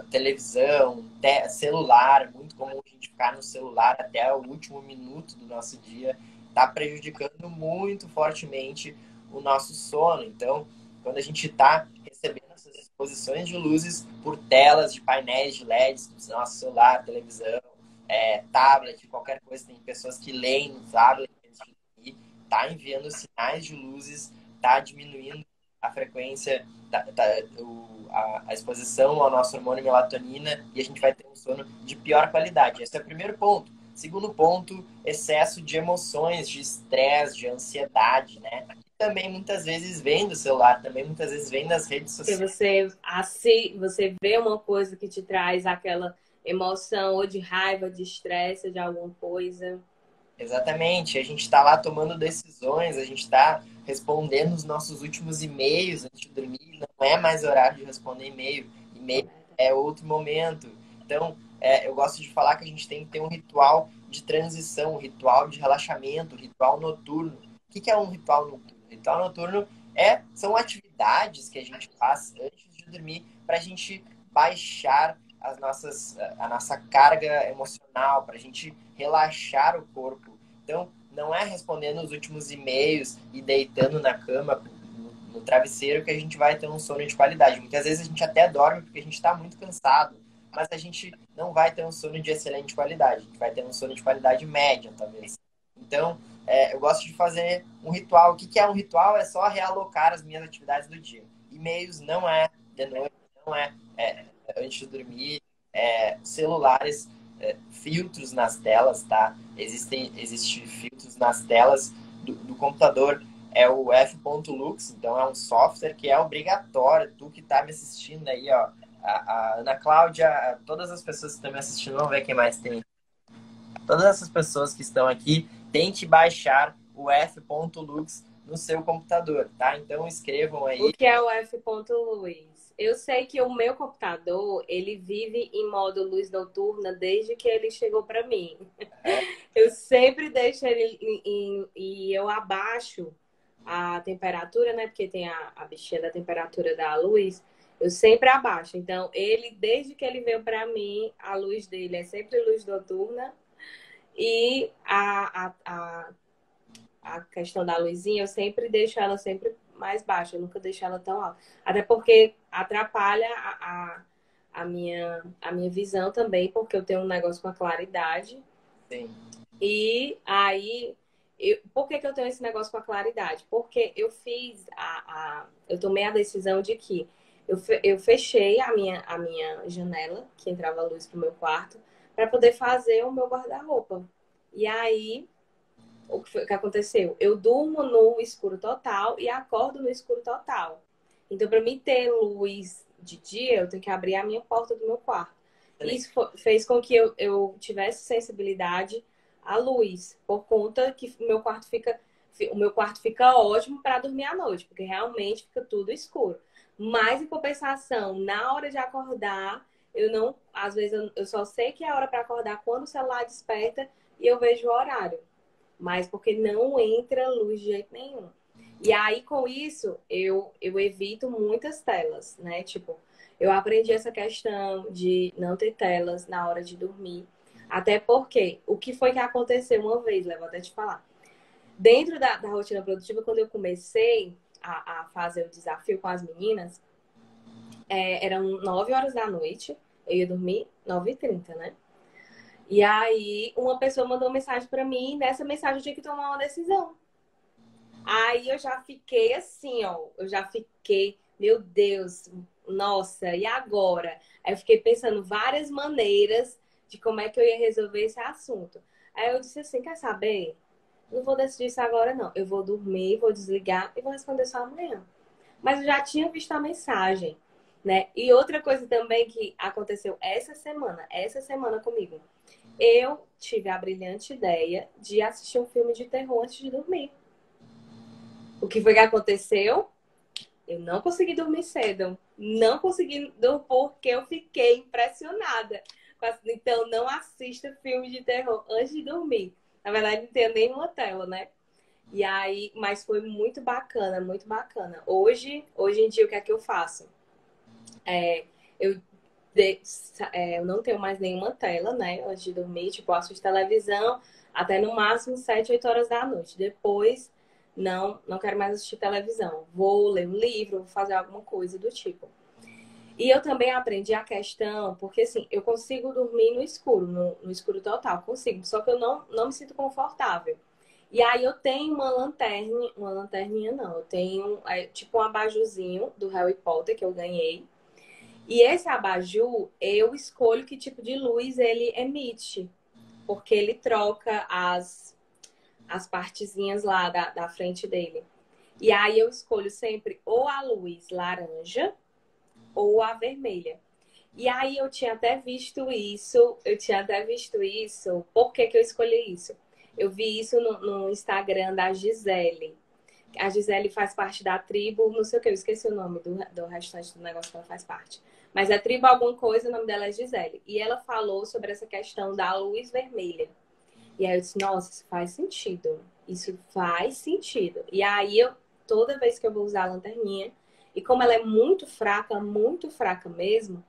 televisão, celular, muito comum a gente ficar no celular até o último minuto do nosso dia, está prejudicando muito fortemente o nosso sono. Então, quando a gente está recebendo essas exposições de luzes por telas de painéis de LEDs do nosso celular, televisão, tablet, qualquer coisa, tem pessoas que leem no tablet, está enviando sinais de luzes, está diminuindo a frequência, a exposição ao nosso hormônio melatonina, e a gente vai ter um sono de pior qualidade. Esse é o primeiro ponto. Segundo ponto, excesso de emoções, de estresse, de ansiedade, né? Também muitas vezes vem do celular, também muitas vezes vem das redes sociais. Porque você vê uma coisa que te traz aquela emoção ou de raiva, de estresse, de alguma coisa. Exatamente, a gente está lá tomando decisões, a gente está respondendo os nossos últimos e-mails antes de dormir, não é mais horário de responder e-mail, e-mail é outro momento. Então, eu gosto de falar que a gente tem que ter um ritual de transição, um ritual de relaxamento, um ritual noturno. O que é um ritual noturno? Ritual noturno são atividades que a gente faz antes de dormir para a gente baixar a nossa carga emocional, para a gente relaxar o corpo. Então, não é respondendo os últimos e-mails e deitando na cama, no travesseiro, que a gente vai ter um sono de qualidade. Muitas vezes a gente até dorme porque a gente está muito cansado, mas a gente não vai ter um sono de excelente qualidade. A gente vai ter um sono de qualidade média, talvez. Então, eu gosto de fazer um ritual. O que é um ritual? É só realocar as minhas atividades do dia. E-mails não é de noite, não é antes de dormir. Celulares, filtros nas telas, tá? Existem filtros nas telas do computador. É o F.Lux, então é um software que é obrigatório. Tu que tá me assistindo aí, ó, a Ana Cláudia, todas as pessoas que estão me assistindo, vamos ver quem mais tem. Todas essas pessoas que estão aqui, tente baixar o F.Lux no seu computador, tá? Então escrevam aí. O que é o F.Lux? Eu sei que o meu computador, ele vive em modo luz noturna desde que ele chegou para mim. Eu sempre deixo ele e eu abaixo a temperatura, né? Porque tem a bichinha da temperatura da luz. Eu sempre abaixo. Então, desde que ele veio para mim, a luz dele é sempre luz noturna. E a questão da luzinha, eu sempre deixo ela sempre mais baixa. Eu nunca deixo ela tão alta. Até porque atrapalha a minha visão também, porque eu tenho um negócio com a claridade. Sim. E aí, por que eu tenho esse negócio com a claridade? Porque eu fiz eu tomei a decisão de que eu fechei a minha janela, que entrava luz pro meu quarto, para poder fazer o meu guarda-roupa. E aí, o que aconteceu? Eu durmo no escuro total e acordo no escuro total. Então, para mim ter luz de dia, eu tenho que abrir a minha porta do meu quarto. Isso fez com que eu tivesse sensibilidade à luz, por conta que o meu quarto fica ótimo para dormir à noite, porque realmente fica tudo escuro. Mas, em compensação, na hora de acordar, às vezes eu só sei que é a hora para acordar quando o celular desperta e eu vejo o horário. Mas porque não entra luz de jeito nenhum. E aí, com isso, eu evito muitas telas, né? Tipo, eu aprendi essa questão de não ter telas na hora de dormir. Até porque, o que foi que aconteceu uma vez, vou até te falar. Dentro da rotina produtiva, quando eu comecei a fazer o desafio com as meninas, eram 9 horas da noite, eu ia dormir 9h30, né? E aí, uma pessoa mandou uma mensagem para mim, e nessa mensagem eu tinha que tomar uma decisão. Aí eu já fiquei assim, ó. Eu já fiquei, meu Deus, nossa, e agora? Aí eu fiquei pensando várias maneiras de como é que eu ia resolver esse assunto. Aí eu disse assim, quer saber? não vou decidir isso agora, não. Eu vou dormir, vou desligar e vou responder só amanhã. Mas eu já tinha visto a mensagem, né? E outra coisa também que aconteceu essa semana comigo. Eu tive a brilhante ideia de assistir um filme de terror antes de dormir. O que foi que aconteceu? Eu não consegui dormir cedo. Não consegui dormir porque eu fiquei impressionada. Então, não assista filme de terror antes de dormir. Na verdade, não tenho nenhuma tela, né? E aí, mas foi muito bacana, muito bacana. Hoje em dia, o que é que eu faço? Eu, eu não tenho mais nenhuma tela, né? Antes de dormir, tipo, eu assisto televisão até no máximo 7, 8 horas da noite. Depois, não quero mais assistir televisão. Vou ler um livro, vou fazer alguma coisa do tipo. E eu também aprendi a questão, porque assim, eu consigo dormir no escuro, no escuro total, consigo, só que eu não me sinto confortável. E aí eu tenho uma lanterninha não, eu tenho tipo um abajuzinho do Harry Potter que eu ganhei. E esse abajur, eu escolho que tipo de luz ele emite, porque ele troca as partezinhas lá da frente dele. E aí eu escolho sempre ou a luz laranja ou a vermelha. E aí eu tinha até visto isso. Por que que eu escolhi isso? Eu vi isso no Instagram da Gisele. A Gisele faz parte da tribo, não sei o que, eu esqueci o nome do restante do negócio que ela faz parte. Mas a tribo alguma coisa, o nome dela é Gisele. E ela falou sobre essa questão da luz vermelha. E aí eu disse, nossa, isso faz sentido. Isso faz sentido. E aí toda vez que eu vou usar a lanterninha, e como ela é muito fraca mesmo,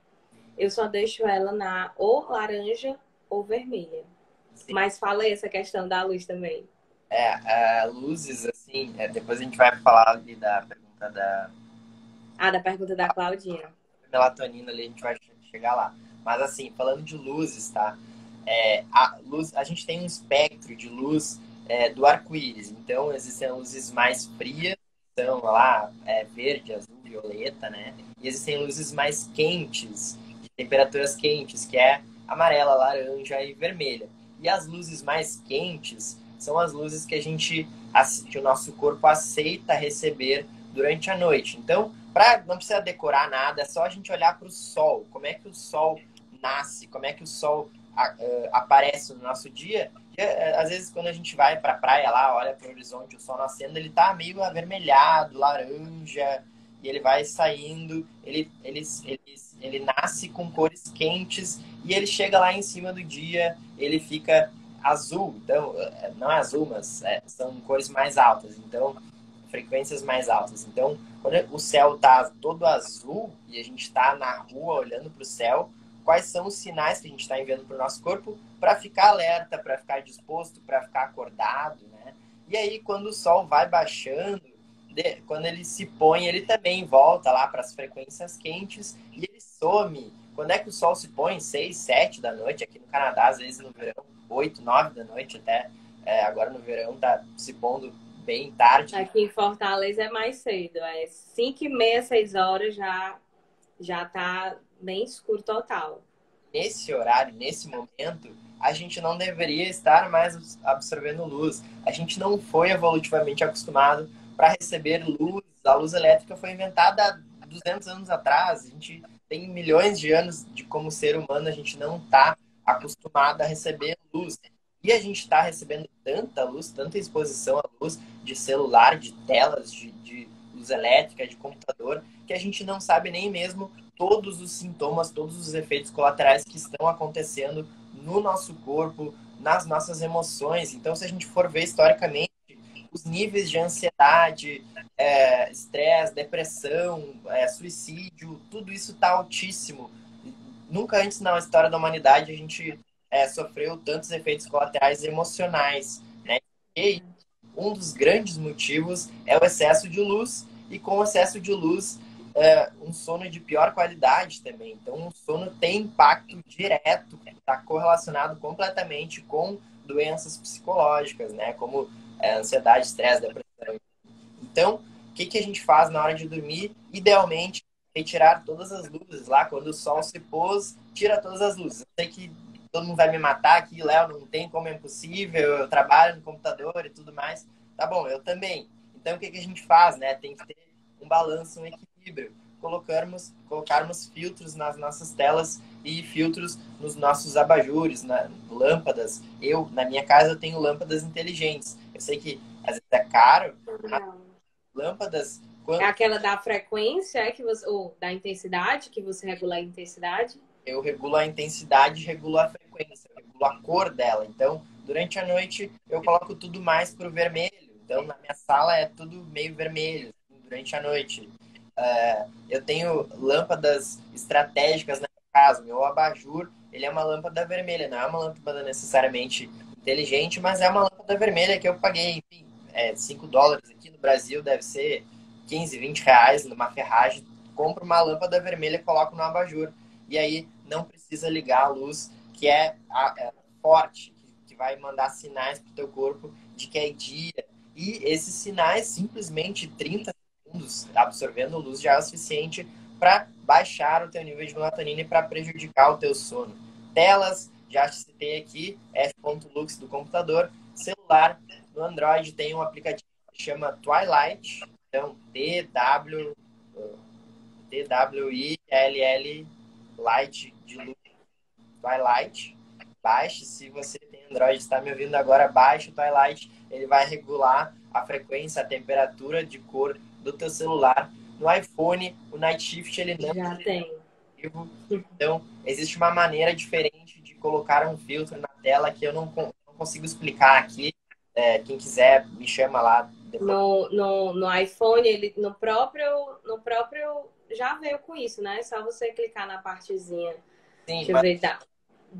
eu só deixo ela na ou laranja ou vermelha. Sim. Mas falei essa questão da luz também. Luzes, assim, depois a gente vai falar ali da pergunta da Ah, da pergunta da Claudinha. melatonina ali, a gente vai chegar lá. Mas assim, falando de luzes, tá? A gente tem um espectro de luz do arco-íris. Então, existem luzes mais frias, são lá verde, azul, violeta, né? E existem luzes mais quentes, de temperaturas quentes, que é amarela, laranja e vermelha. E as luzes mais quentes são as luzes que o nosso corpo aceita receber durante a noite. Então, não precisa decorar nada, é só a gente olhar para o sol. Como é que o sol nasce? Como é que o sol aparece no nosso dia? E, às vezes, quando a gente vai para a praia lá, olha para o horizonte, o sol nascendo, ele tá meio avermelhado, laranja, e ele vai saindo, ele nasce com cores quentes, e ele chega lá em cima do dia, ele fica azul. Então, não é azul, mas são cores mais altas. Então, frequências mais altas. Então, quando o céu está todo azul e a gente está na rua olhando para o céu, quais são os sinais que a gente está enviando para o nosso corpo para ficar alerta, para ficar disposto, para ficar acordado, né? E aí, quando o sol vai baixando, quando ele se põe, ele também volta lá para as frequências quentes e ele some. Quando é que o sol se põe? 6, 7 da noite, aqui no Canadá, às vezes no verão, 8, 9 da noite até. Agora no verão tá se pondo bem tarde. Aqui em Fortaleza é mais cedo. É 5h30, 6 horas já tá bem escuro total. Nesse horário, nesse momento, a gente não deveria estar mais absorvendo luz. A gente não foi evolutivamente acostumado para receber luz. A luz elétrica foi inventada há 200 anos atrás. A gente tem milhões de anos de como ser humano, a gente não está acostumado a receber luz. E a gente está recebendo tanta luz, tanta exposição à luz de celular, de telas, de luz elétrica, de computador, que a gente não sabe nem mesmo todos os sintomas, todos os efeitos colaterais que estão acontecendo no nosso corpo, nas nossas emoções. Então, se a gente for ver historicamente, os níveis de ansiedade, estresse, depressão, suicídio, tudo isso está altíssimo. Nunca antes na história da humanidade a gente sofreu tantos efeitos colaterais emocionais, né? E um dos grandes motivos é o excesso de luz, e com o excesso de luz um sono de pior qualidade também. Então, o sono tem impacto direto, está correlacionado completamente com doenças psicológicas, né? Como ansiedade, estresse, depressão. Então, o que a gente faz na hora de dormir? Idealmente, retirar todas as luzes lá. Quando o sol se pôs, tira todas as luzes. Eu sei que todo mundo vai me matar aqui, Léo, não tem como, é impossível, eu trabalho no computador e tudo mais. Tá bom, eu também. Então, o que a gente faz, né? Tem que ter um balanço, um equilíbrio. Colocarmos filtros nas nossas telas e filtros nos nossos abajures, lâmpadas. Na minha casa, eu tenho lâmpadas inteligentes. Eu sei que às vezes é caro, mas Não. lâmpadas, É aquela da frequência, é que você, ou da intensidade, que você regula a intensidade? eu regulo a intensidade, regulo a frequência, eu regulo a cor dela. Então, durante a noite, eu coloco tudo mais pro vermelho. Então, na minha sala é tudo meio vermelho, assim, durante a noite. Eu tenho lâmpadas estratégicas na minha casa. Meu abajur, ele é uma lâmpada vermelha. Não é uma lâmpada necessariamente inteligente, mas é uma lâmpada vermelha que eu paguei, enfim, $5. Aqui no Brasil deve ser 15, R$ 20 numa ferragem. Compro uma lâmpada vermelha e coloco no abajur. E aí não precisa ligar a luz que é forte, que vai mandar sinais para o teu corpo de que é dia. E esses sinais, simplesmente 30 segundos absorvendo luz já é o suficiente para baixar o teu nível de melatonina e para prejudicar o teu sono. Telas, já te citei aqui, F.lux do computador. Celular, no Android tem um aplicativo que chama Twilight, então TWILL Light de luz, Twilight. Baixe, se você tem Android e está me ouvindo agora, baixe o Twilight. Ele vai regular a frequência, a temperatura de cor do teu celular. No iPhone, o Night Shift ele não Já tem. é ativo. Então, existe uma maneira diferente de colocar um filtro na tela que eu não consigo explicar aqui. Quem quiser, me chama lá depois. No iPhone, ele no próprio já veio com isso, né? É só você clicar na partezinha. Sim, Deixa eu ver, de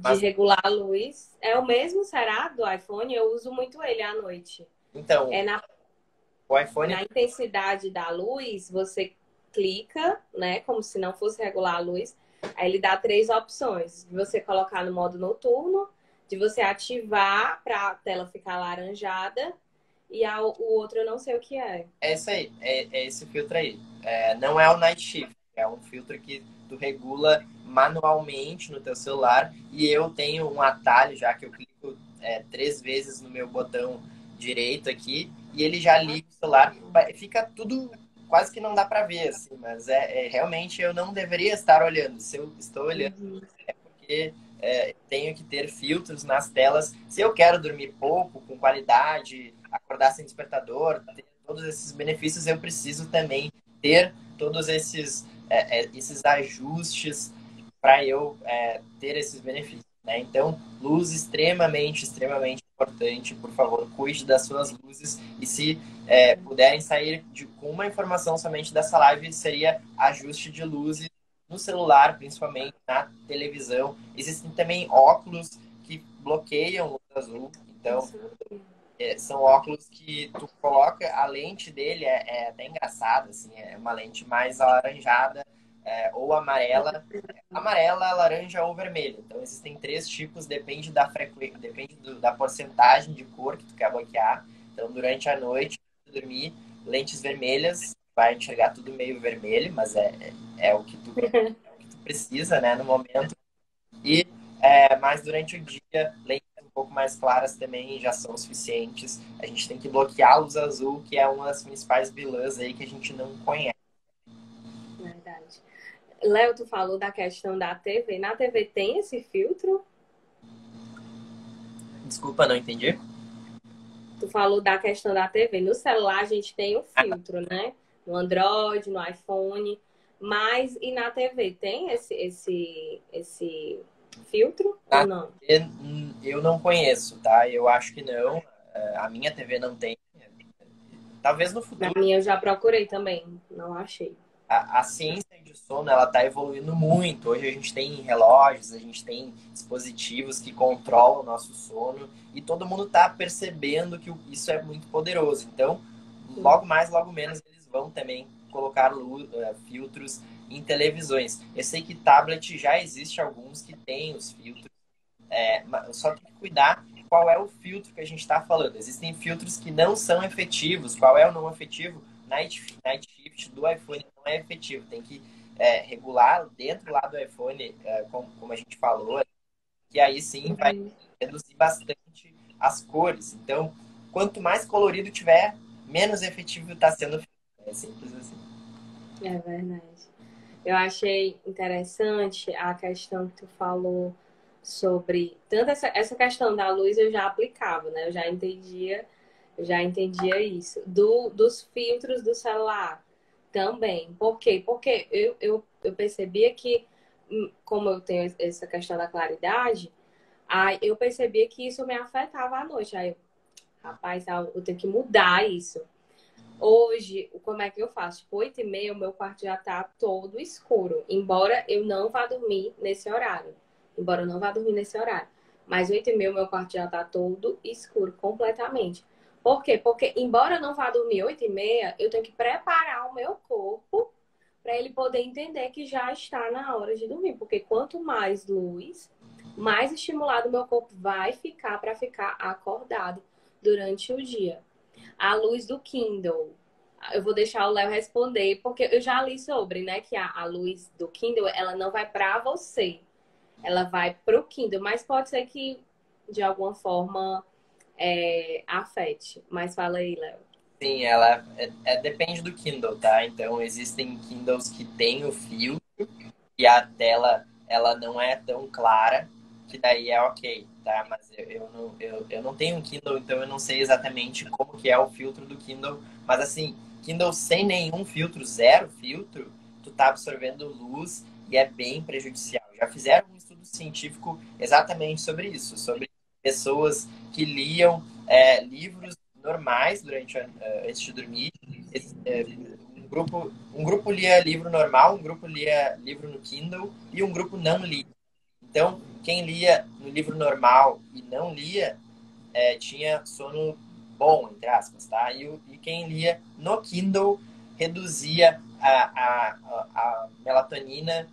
mas regular a luz. É o mesmo, será, do iPhone? Eu uso muito ele à noite. então, É na, o iPhone na intensidade da luz, você clica, né? Como se não fosse regular a luz. Aí ele dá 3 opções. De você colocar no modo noturno, de você ativar para a tela ficar alaranjada. E o outro eu não sei o que é. é isso aí, é esse filtro aí. Não é o Night Shift, é um filtro que tu regula manualmente no teu celular e eu tenho um atalho já que eu clico 3 vezes no meu botão direito aqui e ele já liga o celular. Fica tudo quase que não dá para ver, assim, mas realmente eu não deveria estar olhando. Se eu estou olhando, Uhum. é porque tenho que ter filtros nas telas. Se eu quero dormir pouco, com qualidade, acordar sem despertador, ter todos esses benefícios, eu preciso também ter todos esses ajustes para eu ter esses benefícios. Né? Então, luz extremamente, extremamente importante. Por favor, cuide das suas luzes. E se puderem sair com uma informação somente dessa live, seria ajuste de luzes no celular, principalmente na televisão. Existem também óculos que bloqueiam luz azul. Então, são óculos que tu coloca, a lente dele é até engraçada, assim, é uma lente mais alaranjada ou amarela. Amarela, laranja ou vermelha. Então, existem 3 tipos, depende da frequência, depende da porcentagem de cor que tu quer bloquear. Então, durante a noite, tu dormir, lentes vermelhas, vai enxergar tudo meio vermelho, mas é o que tu precisa, né, no momento. E mas durante o dia, lentes um pouco mais claras também já são suficientes. A gente tem que bloquear a luz azul, que é uma das principais vilãs aí que a gente não conhece. Verdade. Léo, tu falou da questão da TV. Na TV tem esse filtro? Desculpa, não entendi. Tu falou da questão da TV. No celular a gente tem o filtro, né? No Android, no iPhone. Mas e na TV tem esse filtro ou não? Eu não conheço, tá? Eu acho que não. A minha TV não tem. Talvez no Na futuro. minha eu já procurei também, não achei. A ciência de sono ela está evoluindo muito. Hoje a gente tem relógios, a gente tem dispositivos que controlam o nosso sono e todo mundo está percebendo que isso é muito poderoso. Então, logo mais, logo menos, eles vão também colocar filtros em televisões. Eu sei que tablet já existe alguns que têm os filtros, só tem que cuidar qual é o filtro que a gente está falando. Existem filtros que não são efetivos. Qual é o não efetivo? Night Shift do iPhone não é efetivo. Tem que regular dentro lá do iPhone, como a gente falou, que aí sim vai reduzir bastante as cores. Então, quanto mais colorido tiver, menos efetivo está sendo o filtro. É simples assim. É verdade. Eu achei interessante a questão que tu falou sobre tanto essa questão da luz eu já aplicava, né? Eu já entendia isso. Dos filtros do celular também. Por quê? Porque eu percebia que, como eu tenho essa questão da claridade, aí eu percebia que isso me afetava à noite. Aí eu, rapaz, eu tenho que mudar isso. Hoje, como é que eu faço? Tipo, 8h30, o meu quarto já tá todo escuro. Embora eu não vá dormir nesse horário. Embora eu não vá dormir nesse horário. Mas 8h30, o meu quarto já tá todo escuro, completamente. Por quê? Porque, embora eu não vá dormir 8h30, eu tenho que preparar o meu corpo para ele poder entender que já está na hora de dormir. Porque quanto mais luz, mais estimulado o meu corpo vai ficar para ficar acordado durante o dia. A luz do Kindle. Eu vou deixar o Léo responder, porque eu já li sobre, né, que a luz do Kindle, ela não vai para você, ela vai pro Kindle, mas pode ser que de alguma forma afete. Mas fala aí, Léo. Sim, ela depende do Kindle, tá? Então, existem Kindles que têm o fio e a tela ela não é tão clara, que daí é ok, tá? Mas eu não tenho um Kindle, então eu não sei exatamente como que é o filtro do Kindle. Mas assim, Kindle sem nenhum filtro, zero filtro, tu tá absorvendo luz e é bem prejudicial. Já fizeram um estudo científico exatamente sobre isso, sobre pessoas que liam livros normais antes de dormir. Um grupo lia livro normal, um grupo lia livro no Kindle e um grupo não lia. Então, quem lia no livro normal e não lia, tinha sono bom, entre aspas, tá? E quem lia no Kindle reduzia a melatonina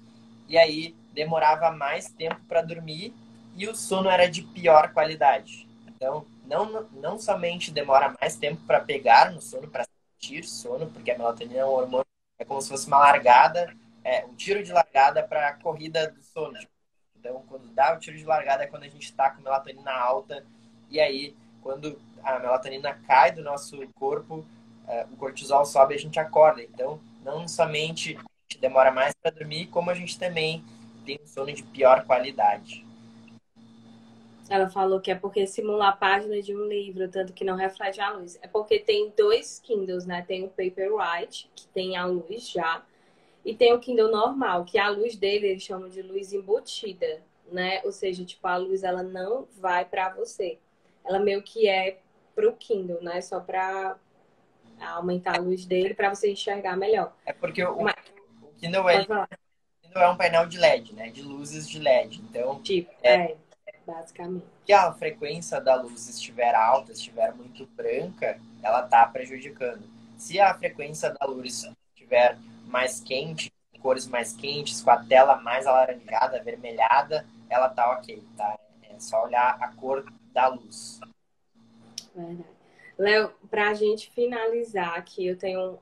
e aí demorava mais tempo para dormir e o sono era de pior qualidade. Então, não somente demora mais tempo para pegar no sono, para sentir sono, porque a melatonina é um hormônio, é como se fosse uma largada, um tiro de largada para a corrida do sono. Então, quando dá o tiro de largada é quando a gente está com melatonina alta e aí, quando a melatonina cai do nosso corpo, o cortisol sobe e a gente acorda. Então, não somente a gente demora mais para dormir, como a gente também tem um sono de pior qualidade. Ela falou que é porque simula a página de um livro, tanto que não reflete a luz. É porque tem dois Kindles, né? Tem o Paperwhite, que tem a luz já, e tem o Kindle normal, que a luz dele eles chamam de luz embutida, né? Ou seja, tipo, a luz ela não vai para você. Ela meio que é pro Kindle, né? Só para aumentar a luz dele para você enxergar melhor. É porque Mas, o Kindle, pode falar. Kindle é um painel de LED, né? De luzes de LED. Então, Tipo, basicamente. se a frequência da luz estiver alta, estiver muito branca, ela está prejudicando. Se a frequência da luz estiver mais quente, cores mais quentes, com a tela mais alaranjada, avermelhada, ela tá ok, tá? É só olhar a cor da luz. Verdade. Léo, para a gente finalizar aqui, eu tenho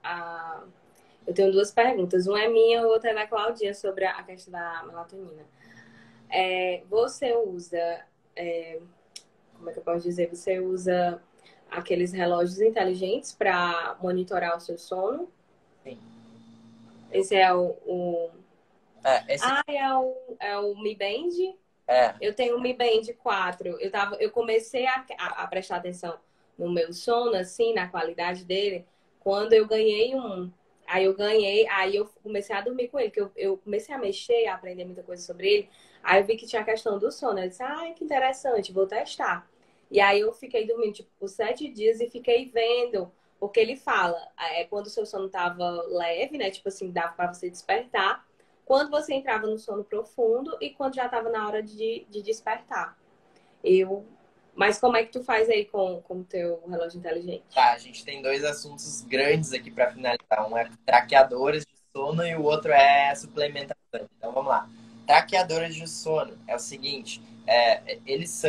duas perguntas. Uma é minha, outra é da Claudinha sobre a questão da melatonina. Você usa, como é que eu posso dizer? Você usa aqueles relógios inteligentes para monitorar o seu sono? Sim. Esse é o... Esse é o Mi Band? é. Eu tenho o Mi Band 4. Eu comecei a prestar atenção no meu sono, assim, na qualidade dele, quando eu ganhei um. Aí eu comecei a dormir com ele, que eu comecei a mexer, a aprender muita coisa sobre ele. Aí eu vi que tinha a questão do sono. Eu disse, ai, que interessante, vou testar. E aí eu fiquei dormindo, tipo, por 7 dias e fiquei vendo, porque ele fala, quando o seu sono tava leve, né? Tipo assim, dava pra você despertar. Quando você entrava no sono profundo e quando já estava na hora de despertar. Mas como é que tu faz aí com o teu relógio inteligente? Tá, a gente tem dois assuntos grandes aqui para finalizar. Um é traqueadores de sono e o outro é suplementação. Então vamos lá. Traqueadores de sono é o seguinte: eles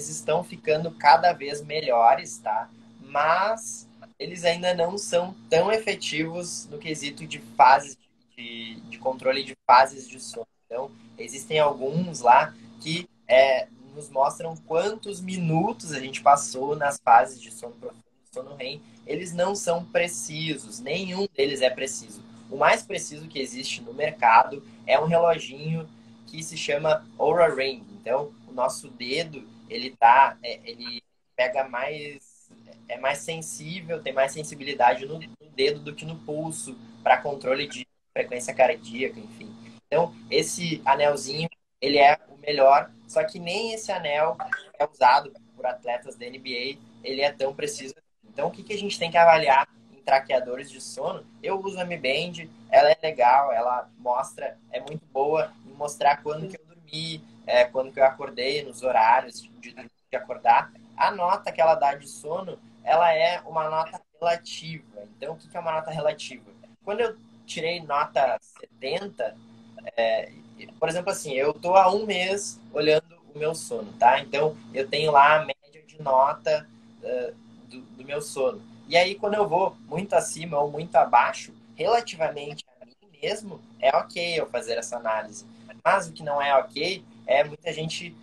estão ficando cada vez melhores, tá? Mas eles ainda não são tão efetivos no quesito de fases de controle de fases de sono. Então existem alguns lá que nos mostram quantos minutos a gente passou nas fases de sono profundo, sono REM. Eles não são precisos, nenhum deles é preciso. O mais preciso que existe no mercado é um reloginho que se chama Oura Ring. Então, o nosso dedo, ele pega mais, é mais sensível, tem mais sensibilidade no dedo do que no pulso para controle de frequência cardíaca, enfim. Então, esse anelzinho, ele é o melhor, só que nem esse anel é usado por atletas da NBA, ele é tão preciso. Então, o que que a gente tem que avaliar em traqueadores de sono? Eu uso a Mi Band, ela é legal, ela mostra, é muito boa em mostrar quando que eu dormi, quando que eu acordei, nos horários de acordar. A nota que ela dá de sono, ela é uma nota relativa. Então, o que que é uma nota relativa? Quando eu tirei nota 70, por exemplo, assim, eu tô há um mês olhando o meu sono, tá? Então, eu tenho lá a média de nota do meu sono. E aí, quando eu vou muito acima ou muito abaixo, relativamente a mim mesmo, é ok eu fazer essa análise. Mas o que não é ok é muita gente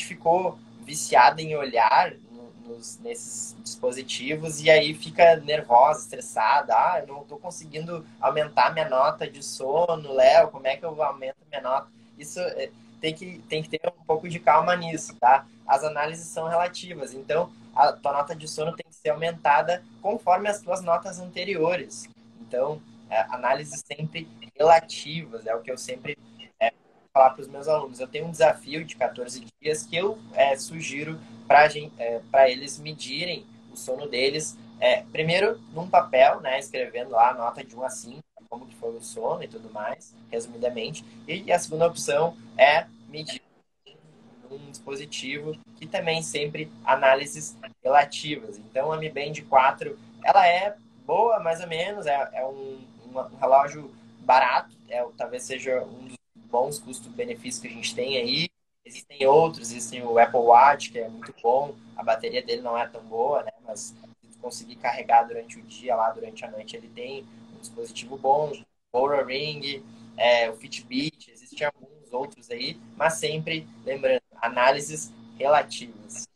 ficou viciada em olhar nesses dispositivos e aí fica nervosa, estressada. Ah, eu não estou conseguindo aumentar minha nota de sono, Léo, como é que eu aumento minha nota? Isso tem que ter um pouco de calma nisso, tá? As análises são relativas, então a tua nota de sono tem que ser aumentada conforme as tuas notas anteriores. Então, análises sempre relativas, é o que eu sempre falar para os meus alunos. Eu tenho um desafio de 14 dias que eu sugiro para eles medirem o sono deles, primeiro num papel, né, escrevendo lá a nota de 1 a 5, como que foi o sono e tudo mais, resumidamente. E a segunda opção é medir um dispositivo que também sempre análises relativas. Então, a Mi Band 4, ela é boa, mais ou menos, um relógio barato, talvez seja um dos bons custo-benefícios que a gente tem aí. Existem outros, existem o Apple Watch, que é muito bom, a bateria dele não é tão boa, né? Mas se tu conseguir carregar durante o dia, lá durante a noite, ele tem um dispositivo bom, o Oura Ring, o Fitbit, existem alguns outros aí, mas sempre, lembrando, análises relativas.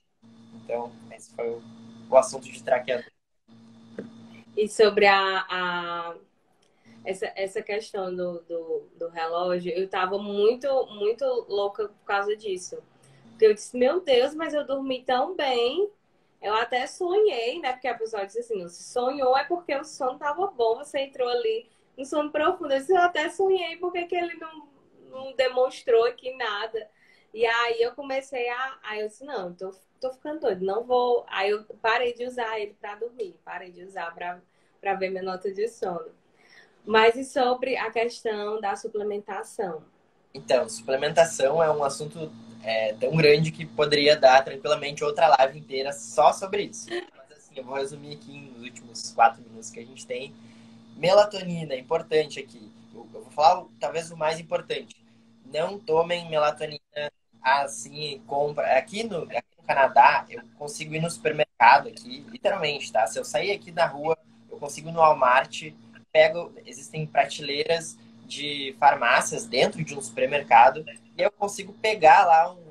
Então, esse foi o assunto de traqueador. E sobre essa questão do relógio, eu tava muito, muito louca por causa disso. Porque eu disse, meu Deus, mas eu dormi tão bem. Eu até sonhei, né? Porque a pessoa disse assim, se sonhou é porque o sono tava bom, você entrou ali no sono profundo. Eu disse, eu até sonhei, porque que ele não demonstrou aqui nada. E aí eu comecei Aí eu disse, não, tô ficando doido, não vou. Aí eu parei de usar ele para dormir, parei de usar para ver minha nota de sono. Mas e sobre a questão da suplementação? Então, suplementação é um assunto tão grande que poderia dar tranquilamente outra live inteira só sobre isso. Mas assim, eu vou resumir aqui nos últimos 4 minutos que a gente tem. Melatonina, importante aqui. Eu vou falar talvez o mais importante. Não tomem melatonina assim, compra. Aqui no Canadá, eu consigo ir no supermercado aqui, literalmente, tá? Se eu sair aqui da rua, eu consigo ir no Walmart, existem prateleiras de farmácias dentro de um supermercado, e eu consigo pegar lá um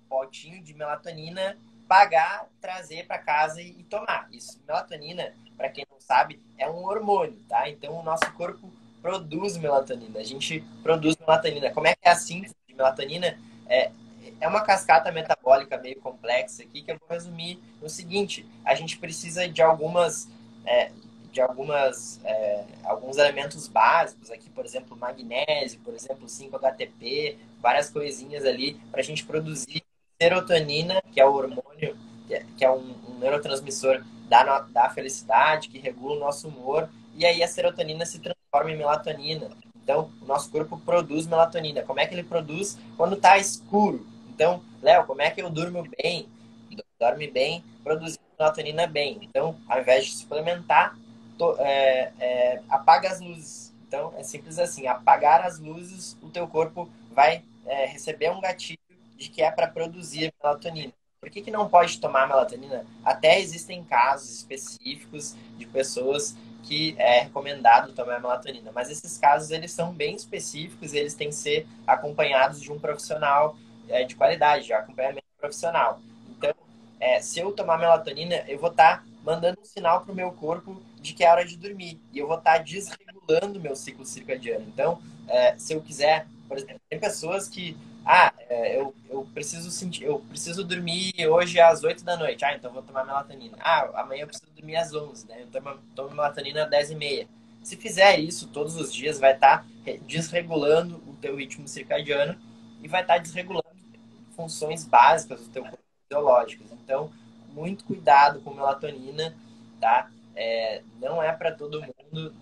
potinho de melatonina, pagar, trazer para casa e tomar. Isso, melatonina, para quem não sabe, é um hormônio, tá? Então o nosso corpo produz melatonina. A gente produz melatonina. Como é que é a síntese de melatonina? É uma cascata metabólica meio complexa aqui que eu vou resumir no seguinte: a gente precisa de alguns elementos básicos aqui, por exemplo, magnésio, por exemplo, 5-HTP, várias coisinhas ali para a gente produzir serotonina, que é o hormônio, que é um neurotransmissor da felicidade, que regula o nosso humor, e aí a serotonina se transforma em melatonina. Então, o nosso corpo produz melatonina. Como é que ele produz quando está escuro? Então, Léo, como é que eu durmo bem? Dorme bem, produzindo melatonina bem. Então, ao invés de suplementar, apaga as luzes. Então, é simples assim, apagar as luzes, o teu corpo vai receber um gatilho de que é para produzir melatonina. Por que não pode tomar melatonina? Até existem casos específicos de pessoas que é recomendado tomar melatonina, mas esses casos eles são bem específicos e eles têm que ser acompanhados de um profissional de qualidade, de acompanhamento profissional. Então, se eu tomar melatonina, eu vou estar mandando um sinal para o meu corpo de que é hora de dormir. E eu vou estar desregulando o meu ciclo circadiano. Então, se eu quiser, por exemplo, tem pessoas que, eu preciso sentir, eu preciso dormir hoje às 8 da noite. Ah, então vou tomar melatonina. Ah, amanhã eu preciso dormir às 11, né? Eu tomo melatonina às 10h30. Se fizer isso todos os dias, vai estar desregulando o teu ritmo circadiano e vai estar desregulando funções básicas do teu corpo fisiológicas. Então, muito cuidado com melatonina, tá? Não é para todo mundo.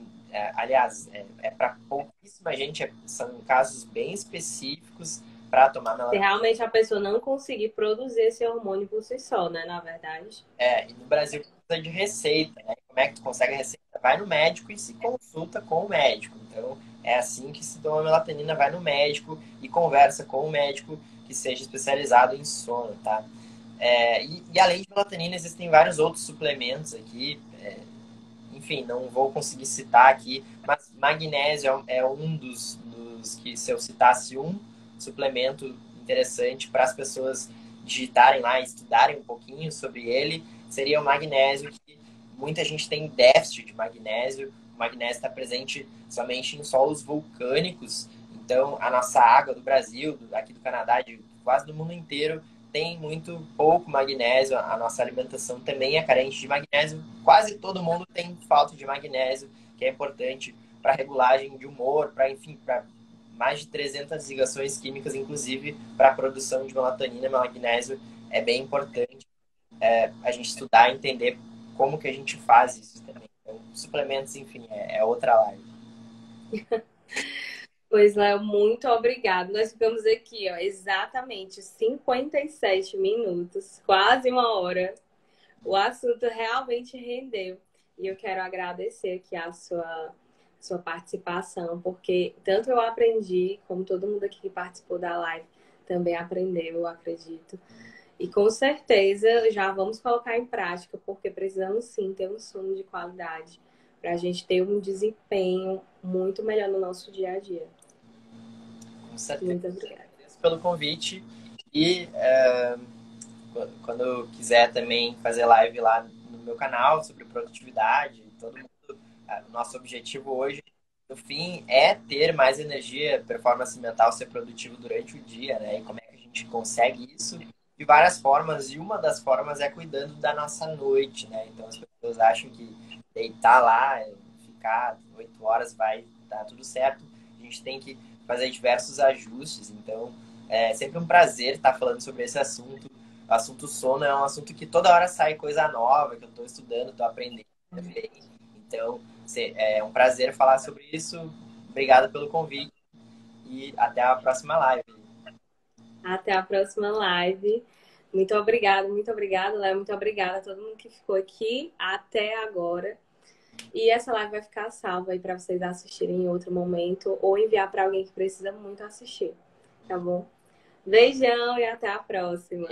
Aliás, para pouquíssima gente. São casos bem específicos para tomar Se melatonina. realmente a pessoa não conseguir produzir esse hormônio por si só, né? Na verdade. E no Brasil precisa de receita, né? Como é que tu consegue a receita? Vai no médico e se consulta com o médico. Então, é assim que se toma melatonina, vai no médico e conversa com o médico que seja especializado em sono, tá? E além de melatonina, existem vários outros suplementos aqui. Enfim, não vou conseguir citar aqui, mas magnésio é um dos que, se eu citasse um suplemento interessante para as pessoas digitarem lá e estudarem um pouquinho sobre ele, seria o magnésio, que muita gente tem déficit de magnésio. O magnésio está presente somente em solos vulcânicos, então a nossa água do Brasil, aqui do Canadá, de quase do mundo inteiro, tem muito pouco magnésio. A nossa alimentação também é carente de magnésio. Quase todo mundo tem falta de magnésio, que é importante para regulagem de humor, enfim, para mais de 300 ligações químicas, inclusive para a produção de melatonina. Magnésio é bem importante a gente estudar e entender como que a gente faz isso também. Então, suplementos, enfim, é outra live. Pois, Léo, muito obrigado. Nós ficamos aqui, ó, exatamente 57 minutos, quase uma hora. O assunto realmente rendeu. E eu quero agradecer aqui a sua participação, porque tanto eu aprendi, como todo mundo aqui que participou da live também aprendeu, eu acredito. E com certeza já vamos colocar em prática, porque precisamos sim ter um sono de qualidade para a gente ter um desempenho muito melhor no nosso dia a dia. Com certeza. Muito obrigada. Agradeço pelo convite e quando quiser também fazer live lá no meu canal sobre produtividade, todo mundo, o nosso objetivo hoje, no fim, é ter mais energia, performance mental, ser produtivo durante o dia, né? E como é que a gente consegue isso? De várias formas, e uma das formas é cuidando da nossa noite, né? Então as pessoas acham que deitar lá, ficar 8 horas vai dar tudo certo. A gente tem que fazer diversos ajustes. Então, é sempre um prazer estar falando sobre esse assunto. O assunto sono é um assunto que toda hora sai coisa nova, que eu estou estudando, estou aprendendo também. Então, é um prazer falar sobre isso. Obrigado pelo convite e até a próxima live. Até a próxima live. Muito obrigado, Léo. Muito obrigada a todo mundo que ficou aqui até agora. E essa live vai ficar salva aí para vocês assistirem em outro momento ou enviar para alguém que precisa muito assistir, tá bom? Beijão e até a próxima.